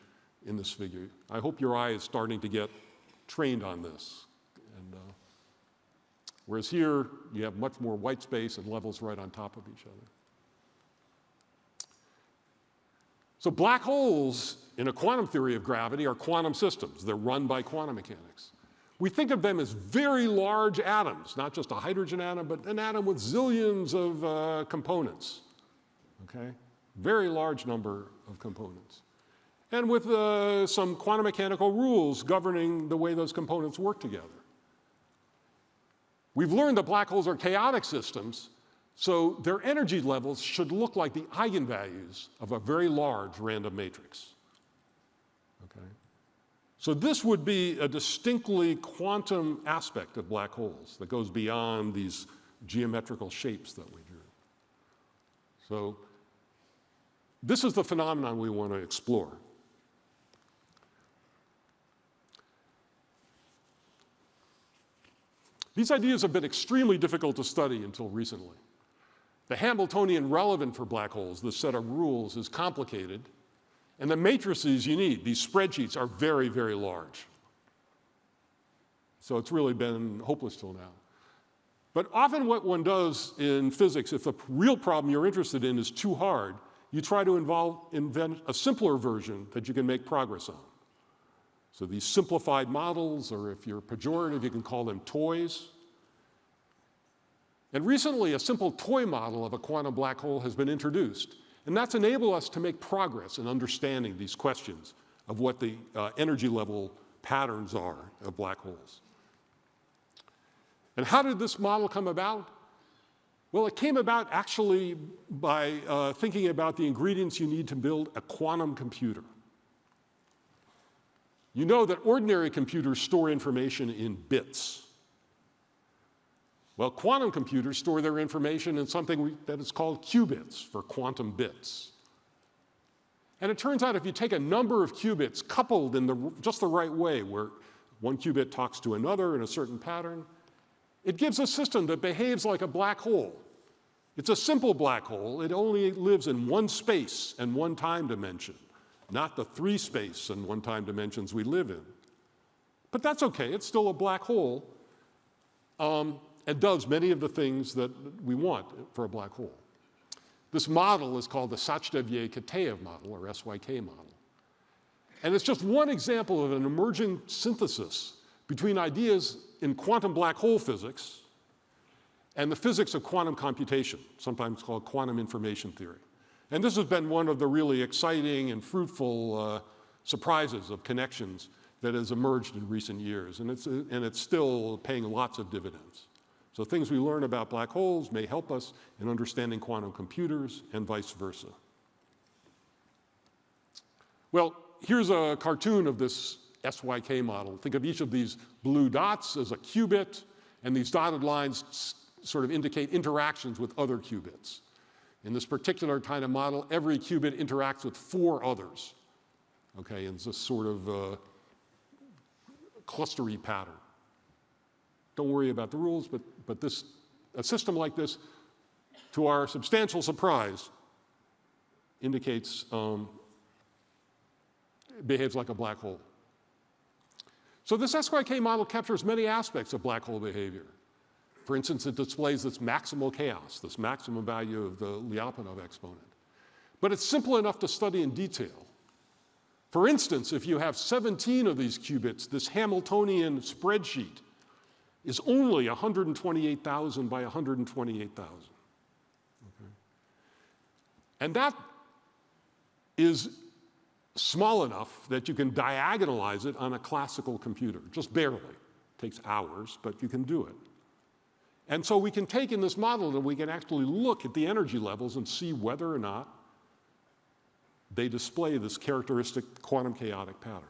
in this figure. I hope your eye is starting to get trained on this. And Whereas here, you have much more white space and levels right on top of each other. So black holes in a quantum theory of gravity are quantum systems. They're run by quantum mechanics. We think of them as very large atoms, not just a hydrogen atom, but an atom with zillions of components, okay? Very large number of components. And with some quantum mechanical rules governing the way those components work together. We've learned that black holes are chaotic systems, so their energy levels should look like the eigenvalues of a very large random matrix. Okay? So this would be a distinctly quantum aspect of black holes that goes beyond these geometrical shapes that we drew. So this is the phenomenon we want to explore. These ideas have been extremely difficult to study until recently. The Hamiltonian relevant for black holes, this set of rules, is complicated, and the matrices you need, these spreadsheets, are very, very large. So it's really been hopeless till now. But often what one does in physics, if the real problem you're interested in is too hard, you try to invent a simpler version that you can make progress on. So these simplified models, or if you're pejorative, you can call them toys. And recently, a simple toy model of a quantum black hole has been introduced. And that's enabled us to make progress in understanding these questions of what the energy level patterns are of black holes. And how did this model come about? Well, it came about actually by thinking about the ingredients you need to build a quantum computer. You know that ordinary computers store information in bits. Well, quantum computers store their information in something that is called qubits, for quantum bits. And it turns out if you take a number of qubits coupled in just the right way, where one qubit talks to another in a certain pattern, it gives a system that behaves like a black hole. It's a simple black hole. It only lives in one space and one time dimension, not the 3 space and 1 time dimensions we live in. But that's okay. It's still a black hole. And does many of the things that we want for a black hole. This model is called the Sachdevier-Kitaev model, or SYK model. And it's just one example of an emerging synthesis between ideas in quantum black hole physics and the physics of quantum computation, sometimes called quantum information theory. And this has been one of the really exciting and fruitful surprises of connections that has emerged in recent years. And it's still paying lots of dividends. So things we learn about black holes may help us in understanding quantum computers and vice versa. Well, here's a cartoon of this SYK model. Think of each of these blue dots as a qubit, and these dotted lines sort of indicate interactions with other qubits. In this particular kind of model, every qubit interacts with 4 others, okay, in this sort of clustery pattern. Don't worry about the rules, but a system like this, to our substantial surprise, indicates behaves like a black hole. So this SYK model captures many aspects of black hole behavior. For instance, it displays this maximal chaos, this maximum value of the Lyapunov exponent. But it's simple enough to study in detail. For instance, if you have 17 of these qubits, this Hamiltonian spreadsheet is only 128,000 by 128,000. Okay. And that is small enough that you can diagonalize it on a classical computer, just barely. It takes hours, but you can do it. And so we can take in this model and we can actually look at the energy levels and see whether or not they display this characteristic quantum chaotic pattern.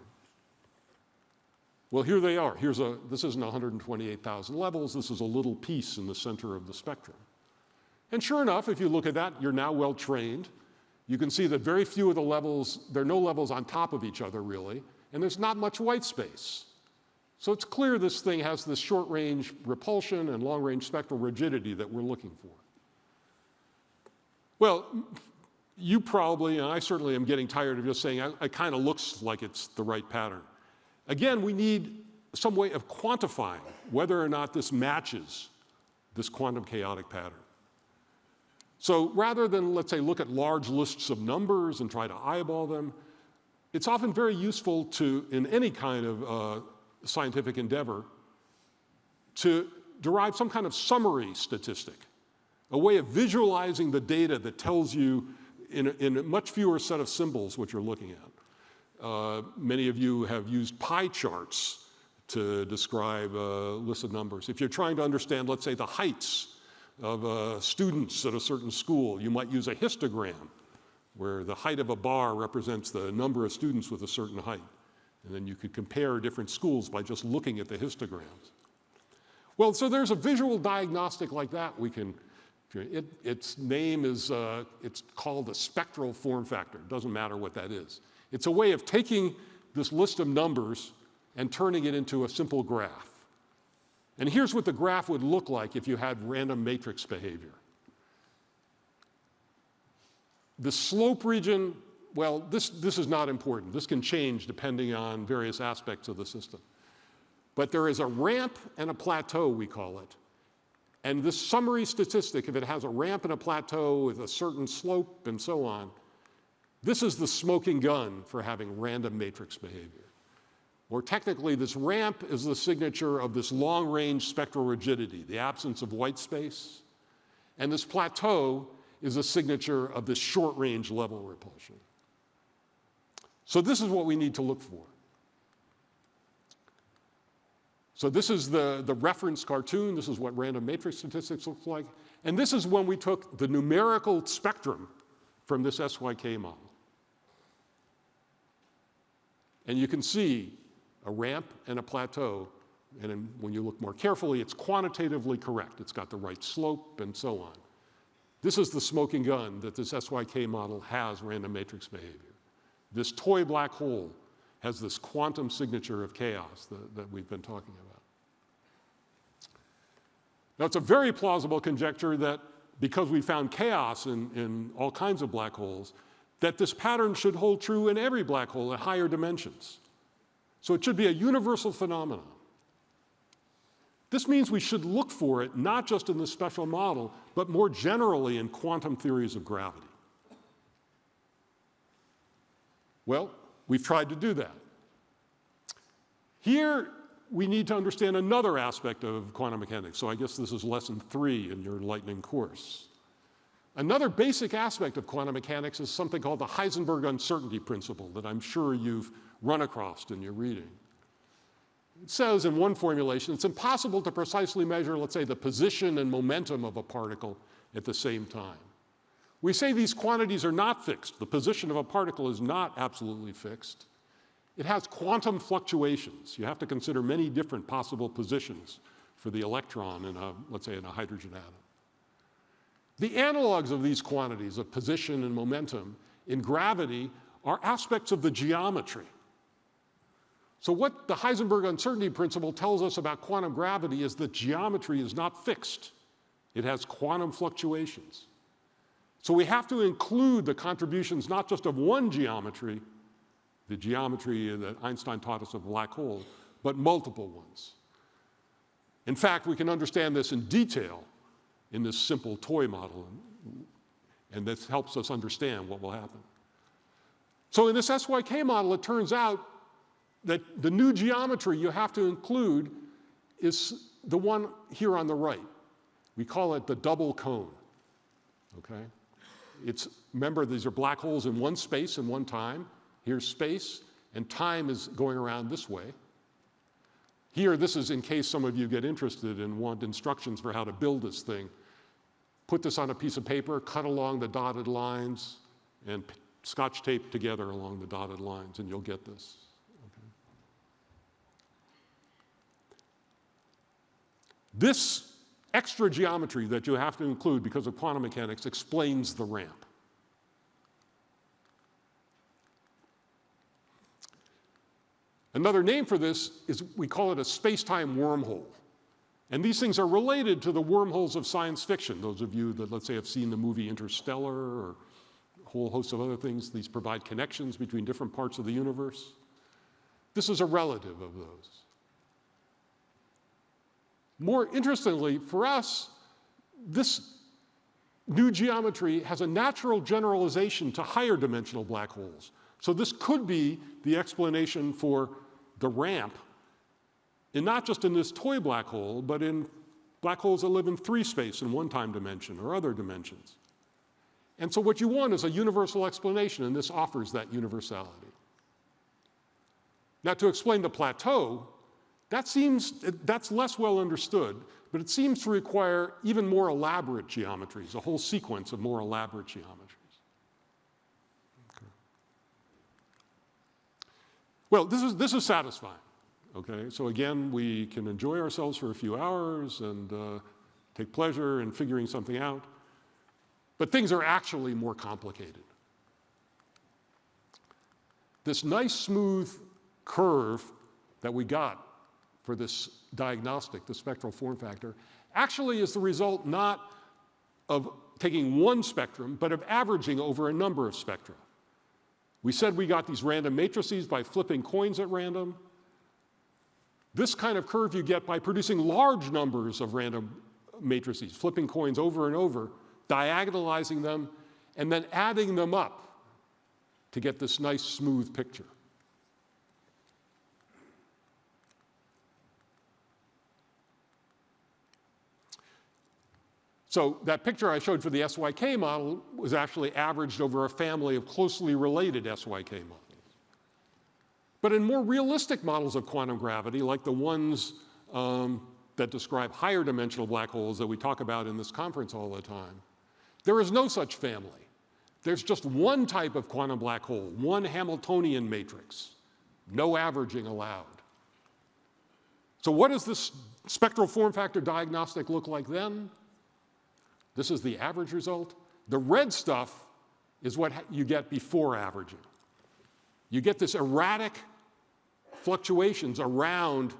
Well, here they are. This isn't 128,000 levels. This is a little piece in the center of the spectrum. And sure enough, if you look at that, you're now well trained. You can see that very few of the levels, there are no levels on top of each other really, and there's not much white space. So it's clear this thing has this short-range repulsion and long-range spectral rigidity that we're looking for. Well, you probably, and I certainly am getting tired of just saying it kind of looks like it's the right pattern. Again, we need some way of quantifying whether or not this matches this quantum chaotic pattern. So rather than, let's say, look at large lists of numbers and try to eyeball them, it's often very useful to, in any kind of scientific endeavor, to derive some kind of summary statistic, a way of visualizing the data that tells you in a much fewer set of symbols what you're looking at. Many of you have used pie charts to describe a list of numbers. If you're trying to understand, let's say, the heights of students at a certain school, you might use a histogram, where the height of a bar represents the number of students with a certain height. And then you could compare different schools by just looking at the histograms. Well, so there's a visual diagnostic like that we can, its name is, it's called a spectral form factor. It doesn't matter what that is. It's a way of taking this list of numbers and turning it into a simple graph. And here's what the graph would look like if you had random matrix behavior. The slope region, well, this is not important. This can change depending on various aspects of the system. But there is a ramp and a plateau, we call it. And this summary statistic, if it has a ramp and a plateau with a certain slope and so on, this is the smoking gun for having random matrix behavior. Or technically, this ramp is the signature of this long-range spectral rigidity, the absence of white space. And this plateau is a signature of this short-range level repulsion. So this is what we need to look for. So this is the reference cartoon. This is what random matrix statistics looks like. And this is when we took the numerical spectrum from this SYK model. And you can see a ramp and a plateau. And then when you look more carefully, it's quantitatively correct. It's got the right slope and so on. This is the smoking gun that this SYK model has random matrix behavior. This toy black hole has this quantum signature of chaos that we've been talking about. Now, it's a very plausible conjecture that because we found chaos in all kinds of black holes, that this pattern should hold true in every black hole at higher dimensions. So it should be a universal phenomenon. This means we should look for it not just in this special model, but more generally in quantum theories of gravity. Well, we've tried to do that. Here, we need to understand another aspect of quantum mechanics. So I guess this is lesson 3 in your enlightening course. Another basic aspect of quantum mechanics is something called the Heisenberg uncertainty principle that I'm sure you've run across in your reading. It says in one formulation, it's impossible to precisely measure, let's say, the position and momentum of a particle at the same time. We say these quantities are not fixed. The position of a particle is not absolutely fixed. It has quantum fluctuations. You have to consider many different possible positions for the electron in let's say, in a hydrogen atom. The analogs of these quantities of position and momentum in gravity are aspects of the geometry. So what the Heisenberg uncertainty principle tells us about quantum gravity is that geometry is not fixed. It has quantum fluctuations. So we have to include the contributions not just of one geometry, the geometry that Einstein taught us of black holes, but multiple ones. In fact, we can understand this in detail in this simple toy model, and this helps us understand what will happen. So in this SYK model, it turns out that the new geometry you have to include is the one here on the right. We call it the double cone, okay? Remember, these are black holes in one space and one time. Here's space, and time is going around this way. Here, this is in case some of you get interested and want instructions for how to build this thing. Put this on a piece of paper, cut along the dotted lines, and Scotch tape together along the dotted lines, and you'll get this. Okay. This extra geometry that you have to include because of quantum mechanics explains the ramp. Another name for this is, we call it a space-time wormhole. And these things are related to the wormholes of science fiction. Those of you that, let's say, have seen the movie Interstellar or a whole host of other things, these provide connections between different parts of the universe. This is a relative of those. More interestingly, for us, this new geometry has a natural generalization to higher dimensional black holes. So this could be the explanation for the ramp, and not just in this toy black hole, but in black holes that live in 3 space and 1-time dimension or other dimensions. And so what you want is a universal explanation, and this offers that universality. Now, to explain the plateau, that's less well understood, but it seems to require even more elaborate geometries, a whole sequence of more elaborate geometries. Okay. Well, this is satisfying. Okay, so again, we can enjoy ourselves for a few hours and take pleasure in figuring something out. But things are actually more complicated. This nice, smooth curve that we got for this diagnostic, the spectral form factor, actually is the result not of taking one spectrum, but of averaging over a number of spectra. We said we got these random matrices by flipping coins at random. This kind of curve you get by producing large numbers of random matrices, flipping coins over and over, diagonalizing them, and then adding them up to get this nice, smooth picture. So that picture I showed for the SYK model was actually averaged over a family of closely related SYK models. But in more realistic models of quantum gravity, like the ones that describe higher dimensional black holes that we talk about in this conference all the time, there is no such family. There's just one type of quantum black hole, one Hamiltonian matrix, no averaging allowed. So what does this spectral form factor diagnostic look like then? This is the average result. The red stuff is what you get before averaging. You get this erratic fluctuations around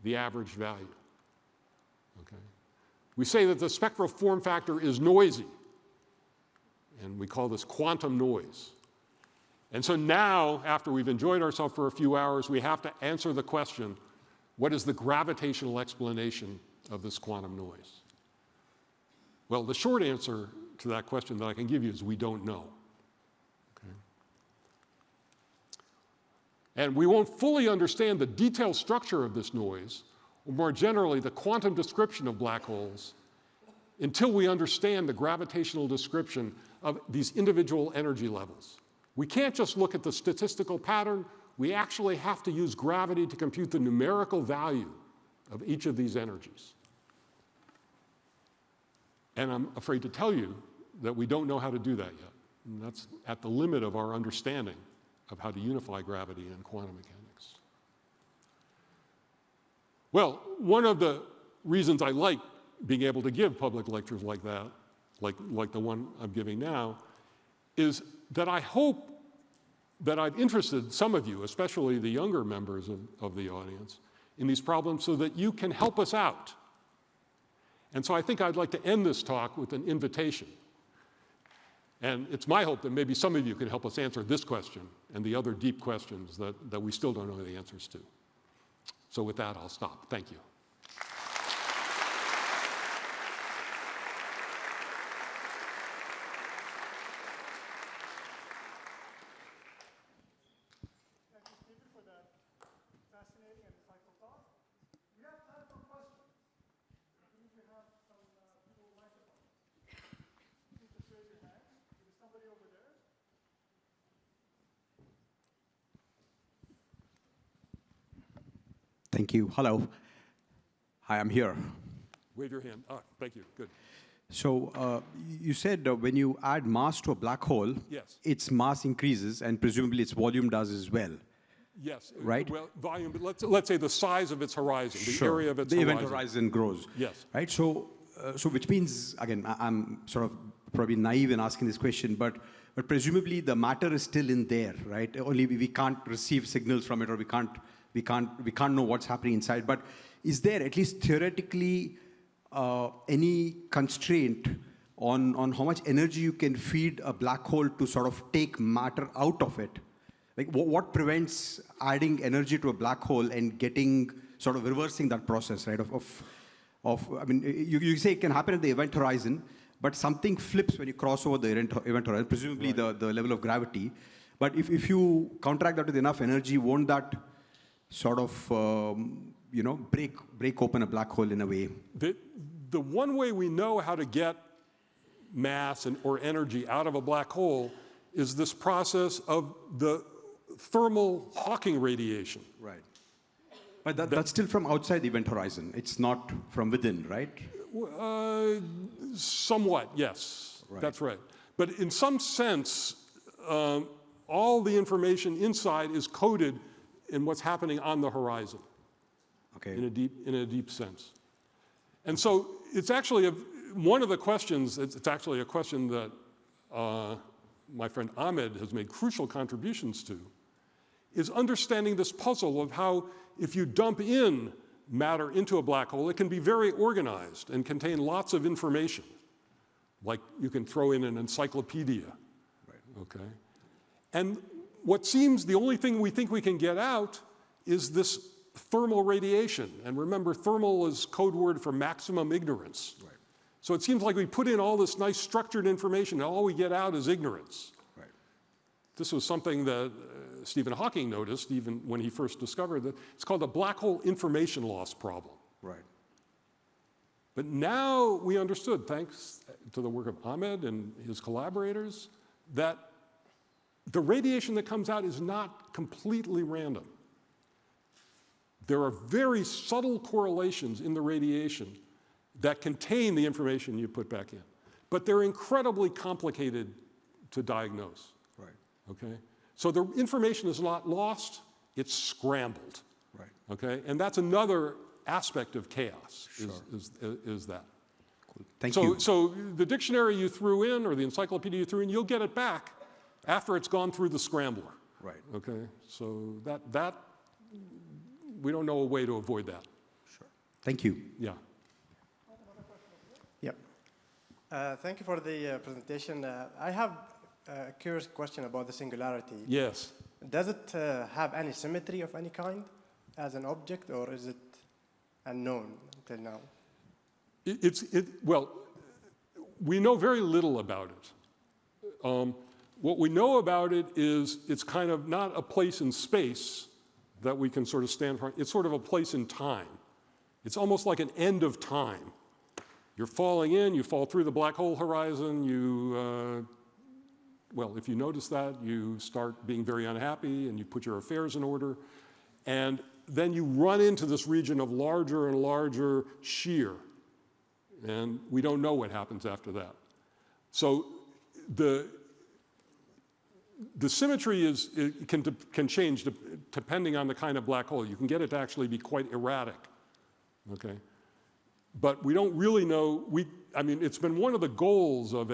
the average value. Okay? We say that the spectral form factor is noisy, and we call this quantum noise. And so now, after we've enjoyed ourselves for a few hours, we have to answer the question, what is the gravitational explanation of this quantum noise? Well, the short answer to that question that I can give you is we don't know. Okay? And we won't fully understand the detailed structure of this noise, or more generally, the quantum description of black holes, until we understand the gravitational description of these individual energy levels. We can't just look at the statistical pattern. We actually have to use gravity to compute the numerical value of each of these energies. And I'm afraid to tell you that we don't know how to do that yet. And that's at the limit of our understanding of how to unify gravity and quantum mechanics. Well, one of the reasons I like being able to give public lectures like that, like the one I'm giving now, is that I hope that I've interested some of you, especially the younger members of the audience, in these problems so that you can help us out. And so I think I'd like to end this talk with an invitation. And it's my hope that maybe some of you can help us answer this question and the other deep questions that we still don't know the answers to. So with that, I'll stop. Thank you. Thank you. Hello. Hi, I'm here. Wave your hand. Thank you. Good. So you said when you add mass to a black hole, Yes. its mass increases and presumably its volume does as well. Yes. Right? Well, volume, but let's say the size of its horizon, the Sure. area of its the horizon. event horizon grows. Yes. Right? So which means, again, I'm sort of probably naive in asking this question, but presumably the matter is still in there, right? Only we can't receive signals from it, or we can't know what's happening inside. But is there at least theoretically any constraint on how much energy you can feed a black hole to sort of take matter out of it? Like what prevents adding energy to a black hole and getting sort of reversing that process, right? Of I mean, you say it can happen at the event horizon, but something flips when you cross over the event horizon, presumably the level of gravity. But if you counteract that with enough energy, won't that sort of, break open a black hole in a way? The one way we know how to get mass or energy out of a black hole is this process of the thermal Hawking radiation. Right. But that's still from outside the event horizon. It's not from within, right? Somewhat, yes. Right. That's right. But in some sense, all the information inside is coded in what's happening on the horizon. Okay. In a deep sense. And so it's actually one of the questions, it's actually a question that my friend Ahmed has made crucial contributions to, is understanding this puzzle of how if you dump in matter into a black hole, it can be very organized and contain lots of information. Like you can throw in an encyclopedia, right. Okay? And what seems the only thing we think we can get out is this thermal radiation. And remember, thermal is code word for maximum ignorance. Right. So it seems like we put in all this nice structured information and all we get out is ignorance. Right. This was something that Stephen Hawking noticed even when he first discovered that. It's called the black hole information loss problem. Right. But now we understood, thanks to the work of Ahmed and his collaborators, that the radiation that comes out is not completely random. There are very subtle correlations in the radiation that contain the information you put back in. But they're incredibly complicated to diagnose. Right. Okay? So the information is not lost, it's scrambled. Right. Okay? And that's another aspect of chaos, sure. is that. Cool. Thank you. So the dictionary you threw in or the encyclopedia you threw in, you'll get it back after it's gone through the scrambler. Right. Okay? So that we don't know a way to avoid that. Sure. Thank you. Yeah. Yep. Thank you for the presentation. I have a curious question about the singularity. Yes. Does it have any symmetry of any kind as an object, or is it unknown until now? Well, we know very little about it. What we know about it is it's kind of not a place in space that we can sort of stand for. It's sort of a place in time. It's almost like an end of time. You're falling in, you fall through the black hole horizon, well, if you notice that, you start being very unhappy and you put your affairs in order. And then you run into this region of larger and larger shear. And we don't know what happens after that. So the symmetry can change depending on the kind of black hole. You can get it to actually be quite erratic, okay? But we don't really know. I mean, it's been one of the goals of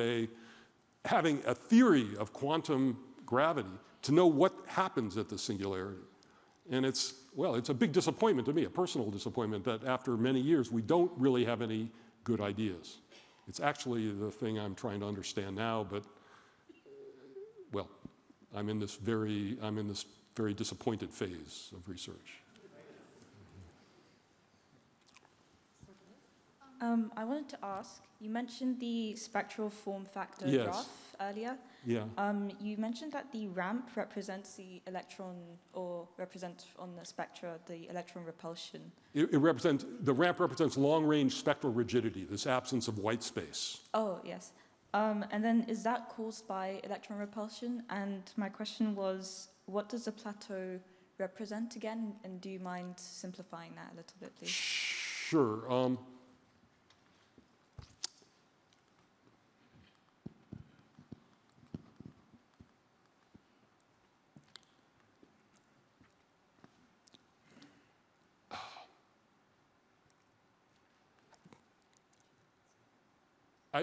having a theory of quantum gravity to know what happens at the singularity. And it's a big disappointment to me, a personal disappointment, that after many years we don't really have any good ideas. It's actually the thing I'm trying to understand now, but well, I'm in this very disappointed phase of research. I wanted to ask, you mentioned the spectral form factor Yes. graph earlier. Yeah. You mentioned that the ramp represents the electron, or represents on the spectra the electron repulsion. The ramp represents long-range spectral rigidity, this absence of white space. Oh, yes. And then is that caused by electron repulsion? And my question was, what does the plateau represent again? And do you mind simplifying that a little bit, please? Sure.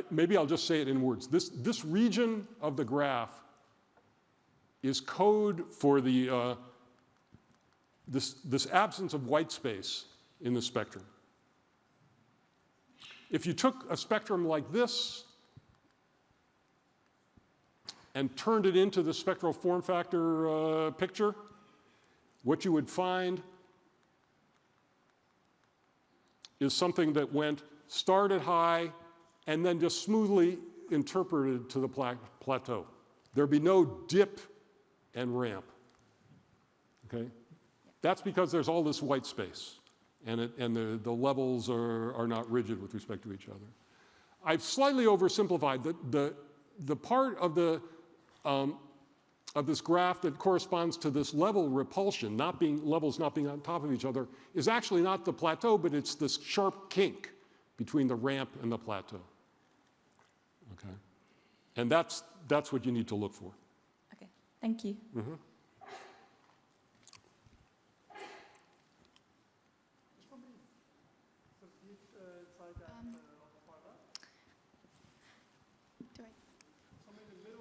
Maybe I'll just say it in words. This region of the graph is code for the this absence of white space in the spectrum. If you took a spectrum like this and turned it into the spectral form factor picture, what you would find is something that started high and then just smoothly interpreted to the plateau. There'd be no dip and ramp, okay? That's because there's all this white space, and the levels are not rigid with respect to each other. I've slightly oversimplified. The part of this graph that corresponds to this level repulsion, levels not being on top of each other, is actually not the plateau, but it's this sharp kink between the ramp and the plateau. Okay, and that's what you need to look for. Okay, thank you. Mm-hmm.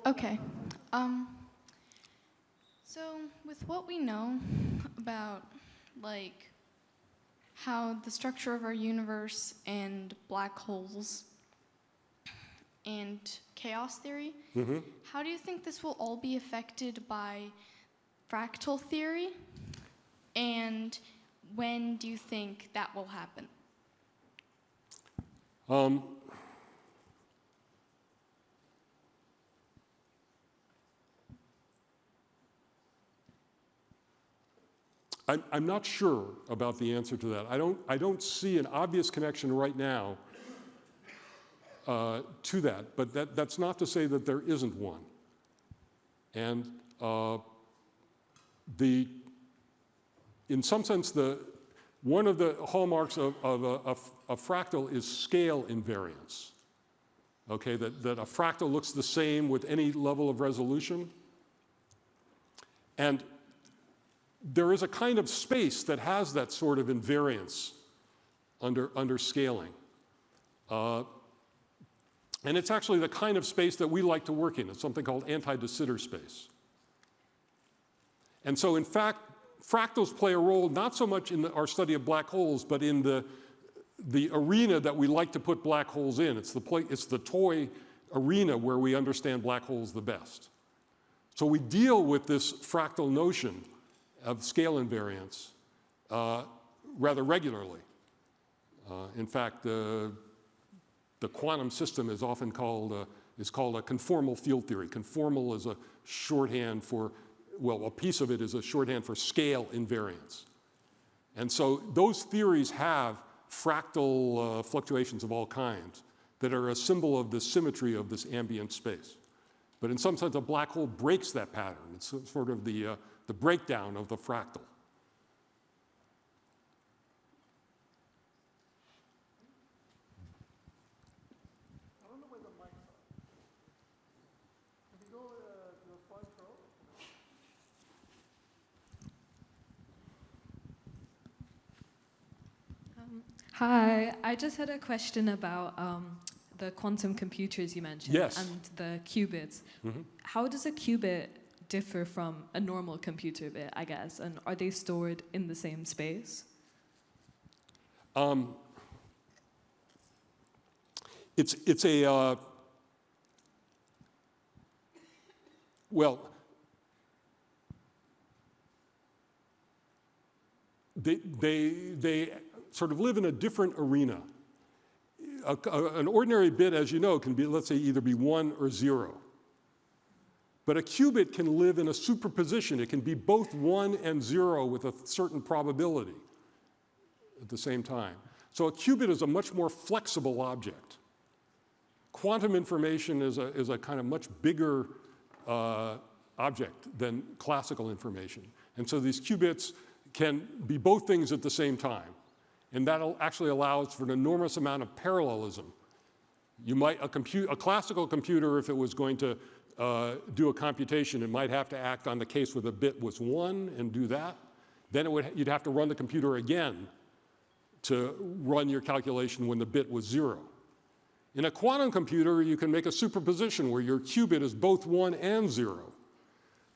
Okay. So with what we know about, like, how the structure of our universe and black holes and chaos theory, how do you think this will all be affected by fractal theory? And when do you think that will happen? I'm not sure about the answer to that. I don't see an obvious connection right now to that, but that's not to say that there isn't one. And in some sense, one of the hallmarks of a fractal is scale invariance. Okay, that a fractal looks the same with any level of resolution. And there is a kind of space that has that sort of invariance under scaling. And it's actually the kind of space that we like to work in. It's something called anti-de Sitter space. And so, in fact, fractals play a role not so much in our study of black holes, but in the arena that we like to put black holes in. It's the toy arena where we understand black holes the best. So we deal with this fractal notion of scale invariance rather regularly. In fact, the quantum system is often called a conformal field theory. Conformal is a shorthand for, well, a piece of it is a shorthand for scale invariance. And so those theories have fractal fluctuations of all kinds that are a symbol of the symmetry of this ambient space. But in some sense, a black hole breaks that pattern. It's sort of the breakdown of the fractal. I don't know where the mics are. Can we go to the front row? Hi, I just had a question about the quantum computers you mentioned. Yes. And the qubits. Mm-hmm. How does a qubit differ from a normal computer bit, I guess, and are they stored in the same space? It's a well, they sort of live in a different arena. An ordinary bit, as you know, can be, let's say, either be 1 or 0. But a qubit can live in a superposition. It can be both 1 and 0 with a certain probability at the same time. So a qubit is a much more flexible object. Quantum information is a kind of much bigger object than classical information. And so these qubits can be both things at the same time. And that actually allows for an enormous amount of parallelism. You might, a classical computer, if it was going to do a computation, it might have to act on the case where the bit was 1 and do that. Then you'd have to run the computer again to run your calculation when the bit was 0. In a quantum computer, you can make a superposition where your qubit is both 1 and 0.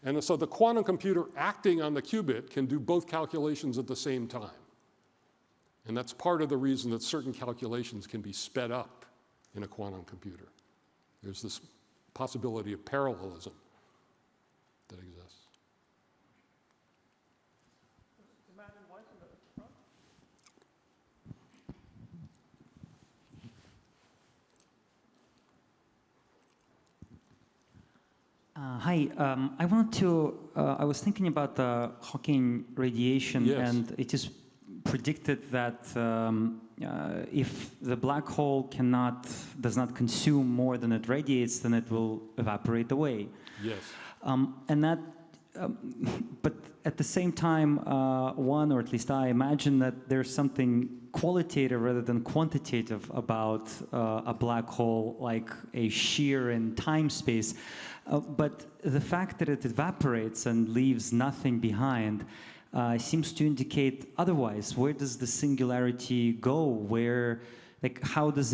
And so the quantum computer acting on the qubit can do both calculations at the same time. And that's part of the reason that certain calculations can be sped up in a quantum computer. There's this possibility of parallelism that exists. The man in white in the front. Hi, I wanted to, I was thinking about the Hawking radiation, Yes. and it is predicted that if the black hole does not consume more than it radiates, then it will evaporate away. Yes. But at the same time, or at least I imagine that there's something qualitative rather than quantitative about a black hole, like a shear in time-space. But the fact that it evaporates and leaves nothing behind seems to indicate otherwise. Where does the singularity go? How does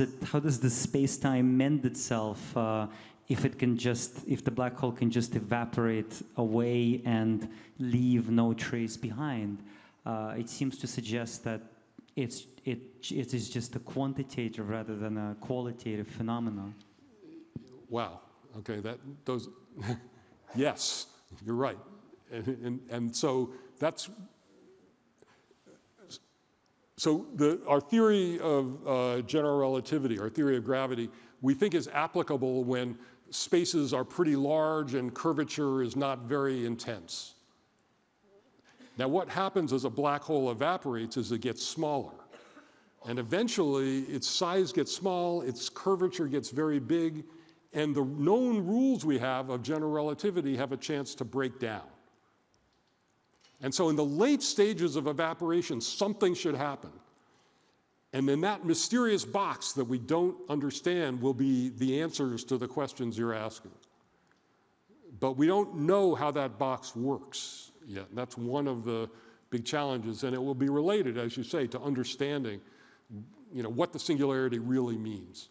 the space-time mend itself if the black hole can just evaporate away and leave no trace behind? It seems to suggest that it is just a quantitative rather than a qualitative phenomenon. Wow. Okay. Yes, you're right. And so that's. So our theory of general relativity, our theory of gravity, we think is applicable when spaces are pretty large and curvature is not very intense. Now, what happens as a black hole evaporates is it gets smaller. And eventually, its size gets small, its curvature gets very big, and the known rules we have of general relativity have a chance to break down. And so in the late stages of evaporation, something should happen. And then that mysterious box that we don't understand will be the answers to the questions you're asking. But we don't know how that box works yet. And that's one of the big challenges. And it will be related, as you say, to understanding, what the singularity really means.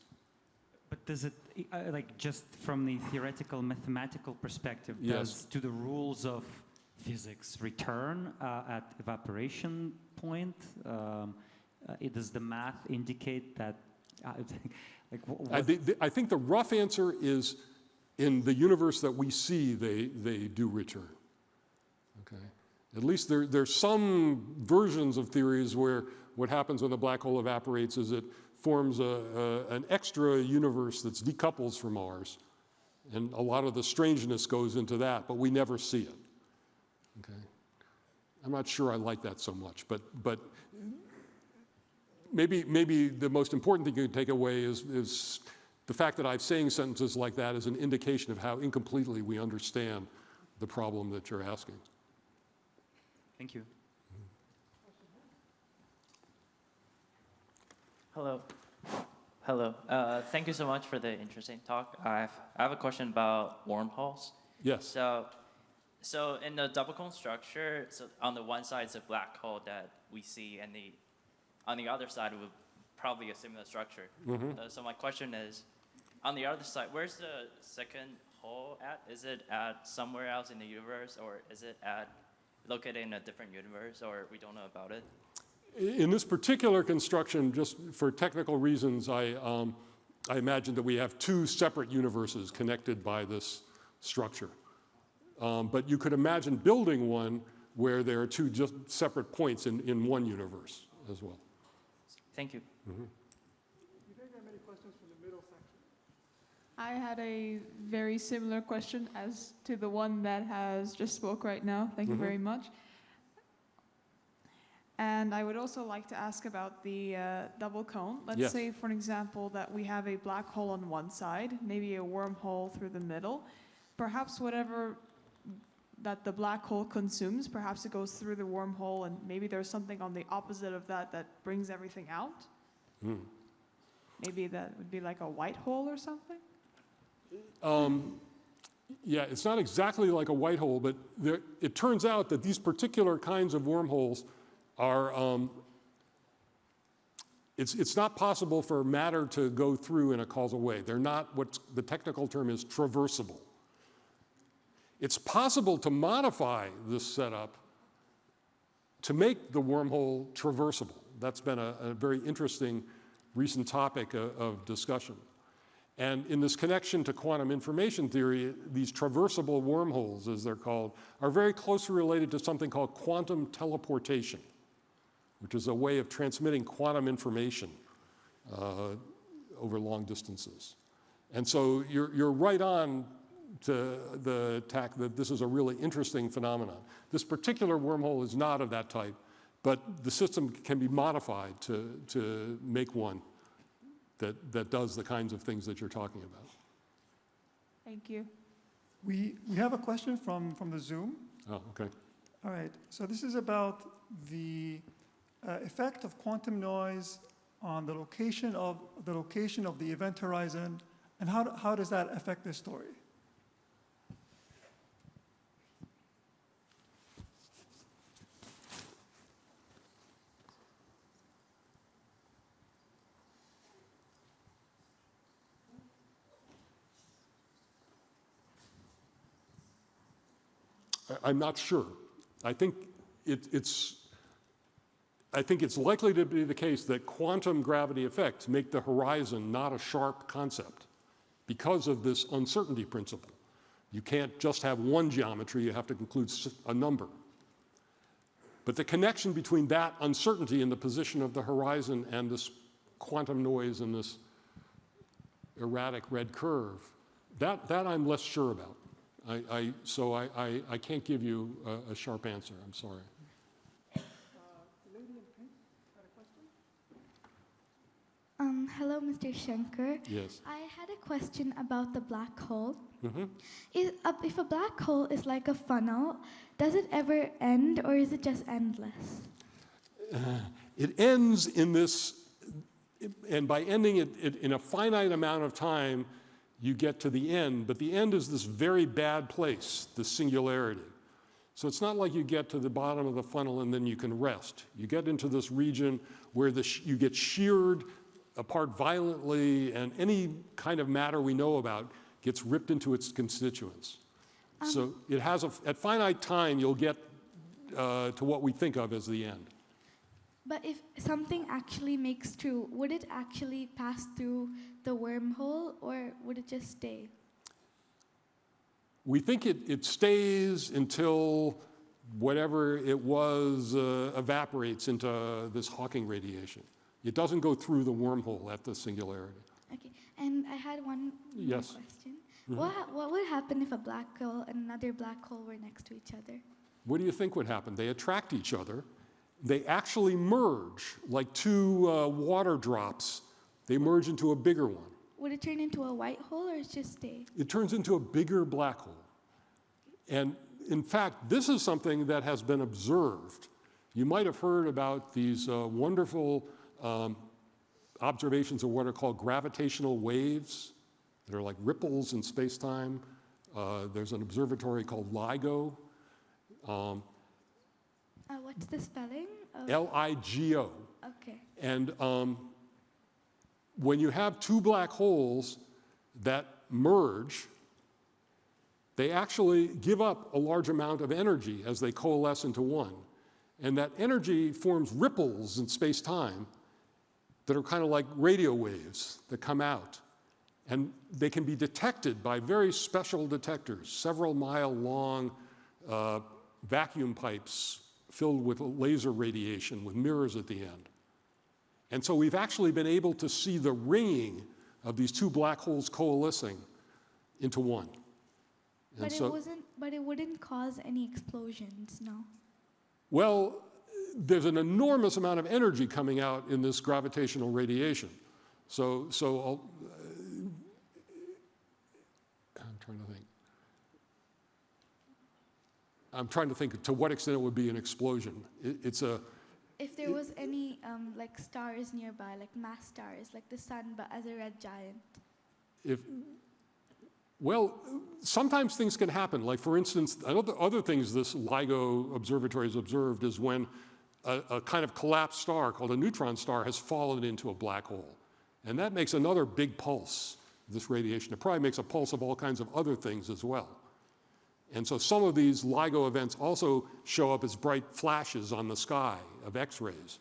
But does it, just from the theoretical mathematical perspective, Yes. do the rules of physics return at evaporation point? Does the math indicate that? I think the rough answer is in the universe that we see, they do return. Okay. At least there's some versions of theories where what happens when the black hole evaporates is it forms an extra universe that's decouples from ours. And a lot of the strangeness goes into that, but we never see it. Okay. I'm not sure I like that so much, but maybe the most important thing you can take away is the fact that I'm saying sentences like that is an indication of how incompletely we understand the problem that you're asking. Thank you. Hello. Hello. Thank you so much for the interesting talk. I have a question about wormholes. Yes. So in the double cone structure, so on the one side is a black hole that we see, and on the other side would probably a similar structure. Mm-hmm. So my question is, on the other side, where's the second hole at? Is it at somewhere else in the universe, or is it located in a different universe, or we don't know about it? In this particular construction, just for technical reasons, I imagine that we have two separate universes connected by this structure. But you could imagine building one where there are two just separate points in one universe as well. Thank you. Mm-hmm. You don't have many questions from the middle section. I had a very similar question as to the one that has just spoke right now. Thank you very much. And I would also like to ask about the double cone. Let's say, for an example, that we have a black hole on one side, maybe a wormhole through the middle. Perhaps whatever that the black hole consumes, perhaps it goes through the wormhole, and maybe there's something on the opposite of that that brings everything out. Maybe that would be like a white hole or something? Yeah, it's not exactly like a white hole, but it turns out that these particular kinds of wormholes are, it's not possible for matter to go through in a causal way. They're not, what the technical term is, traversable. It's possible to modify this setup to make the wormhole traversable. That's been a very interesting recent topic of discussion. And in this connection to quantum information theory, these traversable wormholes, as they're called, are very closely related to something called quantum teleportation, which is a way of transmitting quantum information over long distances. And so you're right on the tack that this is a really interesting phenomenon. This particular wormhole is not of that type, but the system can be modified to make one that does the kinds of things that you're talking about. Thank you. We have a question from the Zoom. Oh, okay. All right, so this is about the effect of quantum noise on the location of the event horizon, and how does that affect this story? I'm not sure. I think it's likely to be the case that quantum gravity effects make the horizon not a sharp concept because of this uncertainty principle. You can't just have one geometry, you have to include a number. But the connection between that uncertainty in the position of the horizon and this quantum noise and this erratic red curve, that I'm less sure about. So I can't give you a sharp answer, I'm sorry. The lady in pink had a question. Hello, Mr. Shenker. Yes. I had a question about the black hole. Mm-hmm. If a black hole is like a funnel, does it ever end or is it just endless? It ends in this, and by ending it in a finite amount of time, you get to the end, but the end is this very bad place, the singularity. So it's not like you get to the bottom of the funnel and then you can rest. You get into this region where you get sheared apart violently, and any kind of matter we know about gets ripped into its constituents. So it has at finite time, you'll get to what we think of as the end. But if something actually makes through, would it actually pass through the wormhole or would it just stay? We think it stays until whatever it was evaporates into this Hawking radiation. It doesn't go through the wormhole at the singularity. Okay, and I had one more question. Mm-hmm. What would happen if a black hole and another black hole were next to each other? What do you think would happen? They attract each other. They actually merge like two water drops. They merge into a bigger one. Would it turn into a white hole or it just stay? It turns into a bigger black hole. And in fact, this is something that has been observed. You might have heard about these wonderful observations of what are called gravitational waves. They're like ripples in space-time. There's an observatory called LIGO. What's the spelling? LIGO. Okay. And when you have two black holes that merge, they actually give up a large amount of energy as they coalesce into one. And that energy forms ripples in space-time that are kind of like radio waves that come out. And they can be detected by very special detectors, several mile long vacuum pipes filled with laser radiation with mirrors at the end. And so we've actually been able to see the ringing of these two black holes coalescing into one. And But it wouldn't cause any explosions, no? Well, there's an enormous amount of energy coming out in this gravitational radiation. So I'm trying to think to what extent it would be an explosion. If there was any like stars nearby, like mass stars, like the sun, but as a red giant. Well, sometimes things can happen. Like, for instance, other things this LIGO observatory has observed is when a kind of collapsed star called a neutron star has fallen into a black hole. And that makes another big pulse, this radiation. It probably makes a pulse of all kinds of other things as well. And so some of these LIGO events also show up as bright flashes on the sky of X-rays.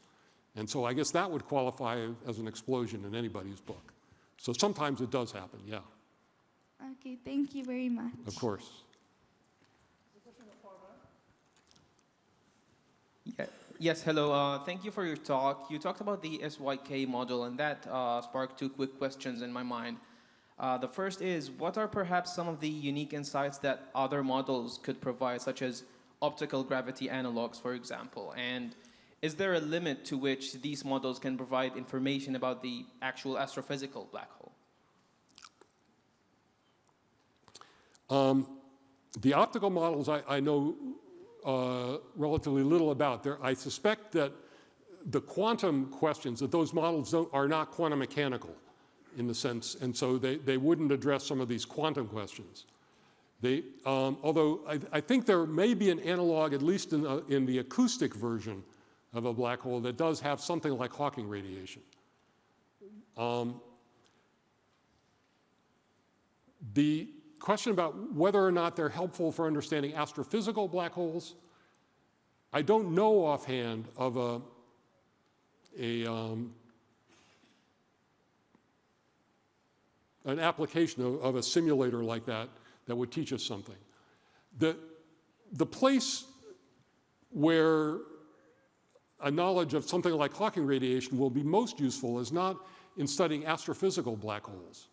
And so I guess that would qualify as an explosion in anybody's book. So sometimes it does happen, yeah. Okay, thank you very much. Of course. Yes, hello. Thank you for your talk. You talked about the SYK model, and that sparked two quick questions in my mind. The first is, what are perhaps some of the unique insights that other models could provide, such as optical gravity analogs, for example? And is there a limit to which these models can provide information about the actual astrophysical black hole? The optical models I know relatively little about. I suspect that the quantum questions, that those models are not quantum mechanical in the sense, and so they wouldn't address some of these quantum questions. Although I think there may be an analog, at least in the acoustic version of a black hole, that does have something like Hawking radiation. The question about whether or not they're helpful for understanding astrophysical black holes, I don't know offhand of an application of a simulator like that that would teach us something. The place where a knowledge of something like Hawking radiation will be most useful is not in studying astrophysical black holes.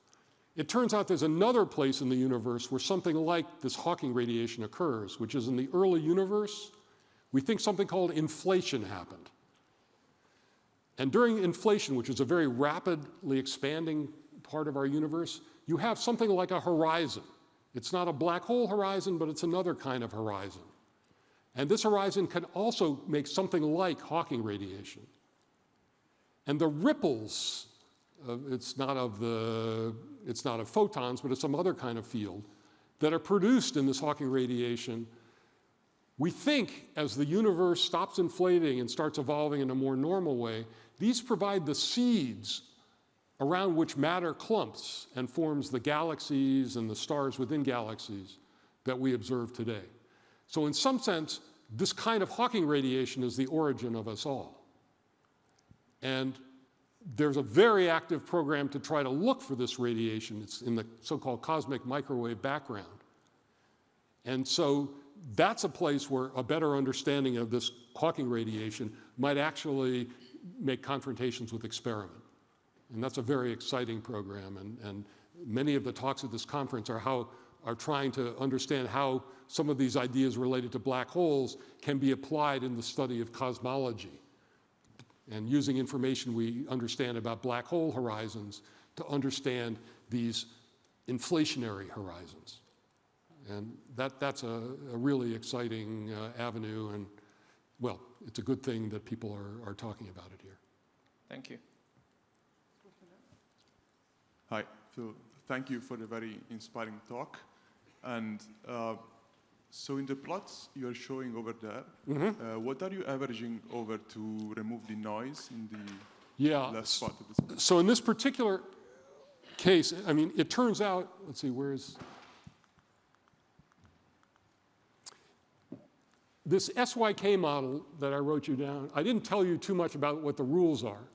It turns out there's another place in the universe where something like this Hawking radiation occurs, which is in the early universe. We think something called inflation happened. And during inflation, which is a very rapidly expanding part of our universe, you have something like a horizon. It's not a black hole horizon, but it's another kind of horizon. And this horizon can also make something like Hawking radiation. And the ripples, it's not of photons, but it's some other kind of field, that are produced in this Hawking radiation, we think as the universe stops inflating and starts evolving in a more normal way, these provide the seeds around which matter clumps and forms the galaxies and the stars within galaxies that we observe today. So in some sense, this kind of Hawking radiation is the origin of us all. And there's a very active program to try to look for this radiation. It's in the so-called cosmic microwave background. And so that's a place where a better understanding of this Hawking radiation might actually make confrontations with experiment. And that's a very exciting program. And many of the talks at this conference are trying to understand how some of these ideas related to black holes can be applied in the study of cosmology, and using information we understand about black hole horizons to understand these inflationary horizons. And that's a really exciting avenue, and well, it's a good thing that people are talking about it here. Thank you. Hi, so thank you for the very inspiring talk. And so in the plots you're showing over there, what are you averaging over to remove the noise in the left part of the screen? So in this particular case, I mean, it turns out, let's see, where's this SYK model that I wrote you down? I didn't tell you too much about what the rules are,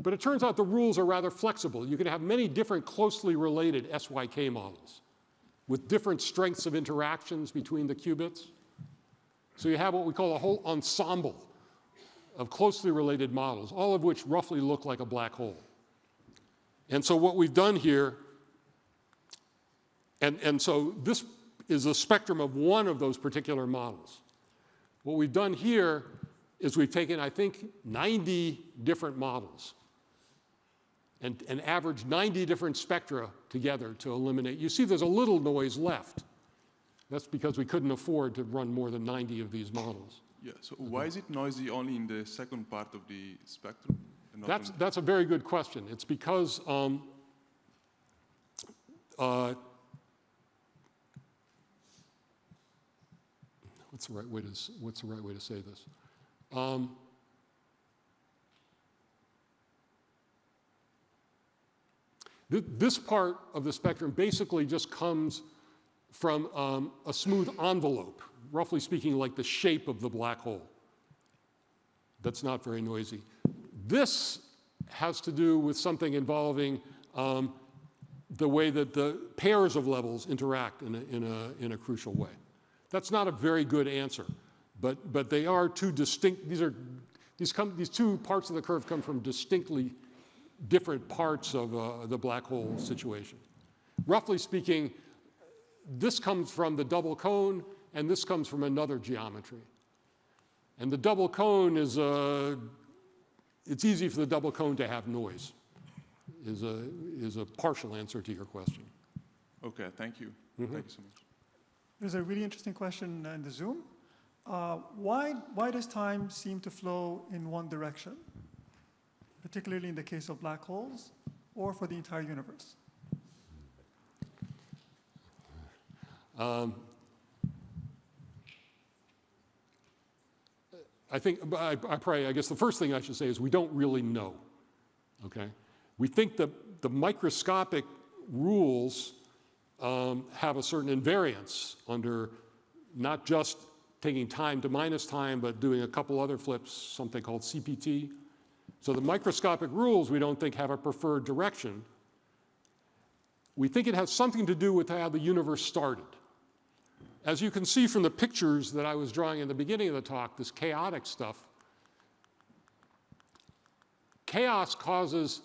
but it turns out the rules are rather flexible. You can have many different closely related SYK models with different strengths of interactions between the qubits. So you have what we call a whole ensemble of closely related models, all of which roughly look like a black hole. And so what we've done here, and so this is a spectrum of one of those particular models. What we've done here is we've taken, I think, 90 different models and averaged 90 different spectra together to eliminate. You see there's a little noise left. That's because we couldn't afford to run more than 90 of these models. Yeah, so why is it noisy only in the second part of the spectrum? That's a very good question. It's because what's the right way to say this? This part of the spectrum basically just comes from a smooth envelope, roughly speaking, like the shape of the black hole. That's not very noisy. This has to do with something involving the way that the pairs of levels interact in a crucial way. That's not a very good answer, but they are two distinct. These two parts of the curve come from distinctly different parts of the black hole situation. Roughly speaking, this comes from the double cone, and this comes from another geometry. And the double cone is it's easy for the double cone to have noise, is a partial answer to your question. Okay, thank you. Thank you so much. There's a really interesting question in the Zoom. Why does time seem to flow in one direction, particularly in the case of black holes, or for the entire universe? I think, I guess the first thing I should say is we don't really know, okay? We think that the microscopic rules have a certain invariance under not just taking time to minus time, but doing a couple other flips, something called CPT. So the microscopic rules we don't think have a preferred direction. We think it has something to do with how the universe started. As you can see from the pictures that I was drawing in the beginning of the talk, this chaotic stuff, chaos causes,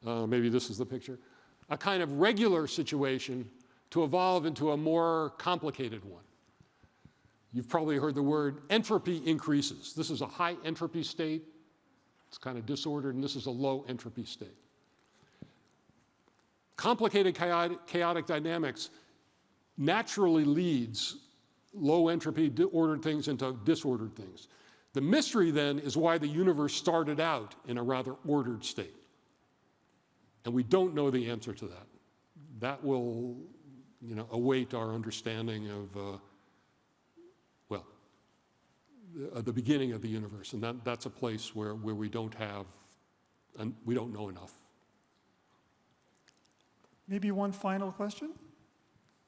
maybe this is the picture, a kind of regular situation to evolve into a more complicated one. You've probably heard the word entropy increases. This is a high entropy state. It's kind of disordered, and this is a low entropy state. Complicated chaotic dynamics naturally leads low entropy ordered things into disordered things. The mystery then is why the universe started out in a rather ordered state. And we don't know the answer to that. That will, await our understanding of, the beginning of the universe. And that's a place where we don't have, and we don't know enough. Maybe one final question,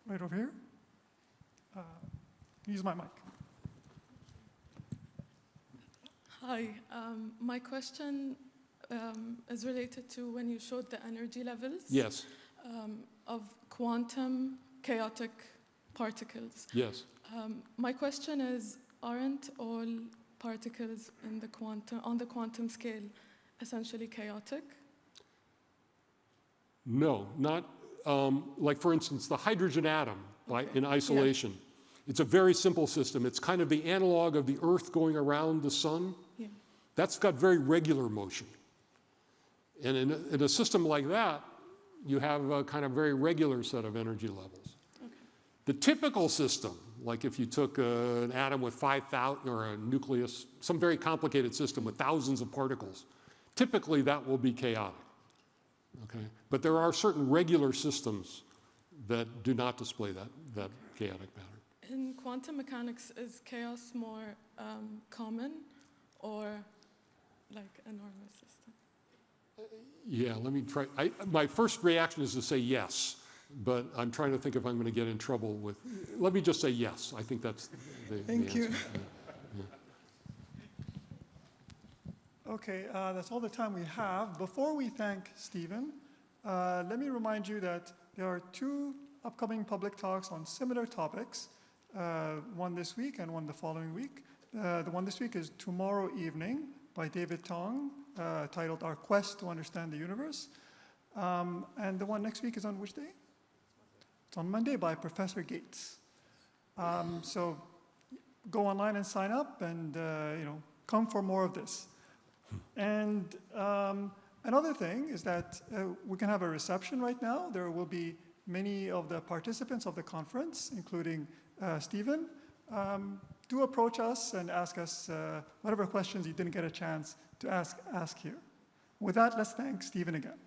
right over here. Use my mic. Hi, my question is related to when you showed the energy levels. Yes. Of quantum chaotic particles. Yes. My question is, aren't all particles in on the quantum scale essentially chaotic? No, not, like for instance, the hydrogen atom in isolation. Yeah. It's a very simple system. It's kind of the analog of the Earth going around the sun. Yeah. That's got very regular motion. And in a system like that, you have a kind of very regular set of energy levels. Okay. The typical system, like if you took an atom with 5,000, or a nucleus, some very complicated system with thousands of particles, typically that will be chaotic. Okay? But there are certain regular systems that do not display that chaotic pattern. In quantum mechanics, is chaos more common or like a normal system? Yeah, let me try. My first reaction is to say yes, but I'm trying to think if I'm going to get in trouble with. Let me just say yes. I think that's the answer. You. Yeah. Okay, that's all the time we have. Before we thank Stephen, let me remind you that there are 2 upcoming public talks on similar topics, one this week and one the following week. The one this week is tomorrow evening by David Tong, titled Our Quest to Understand the Universe. And the one next week is on which day? It's on Monday by Professor Gates. So go online and sign up and come for more of this. And another thing is that we can have a reception right now. There will be many of the participants of the conference, including Stephen. Do approach us and ask us whatever questions you didn't get a chance to ask here. With that, let's thank Stephen again.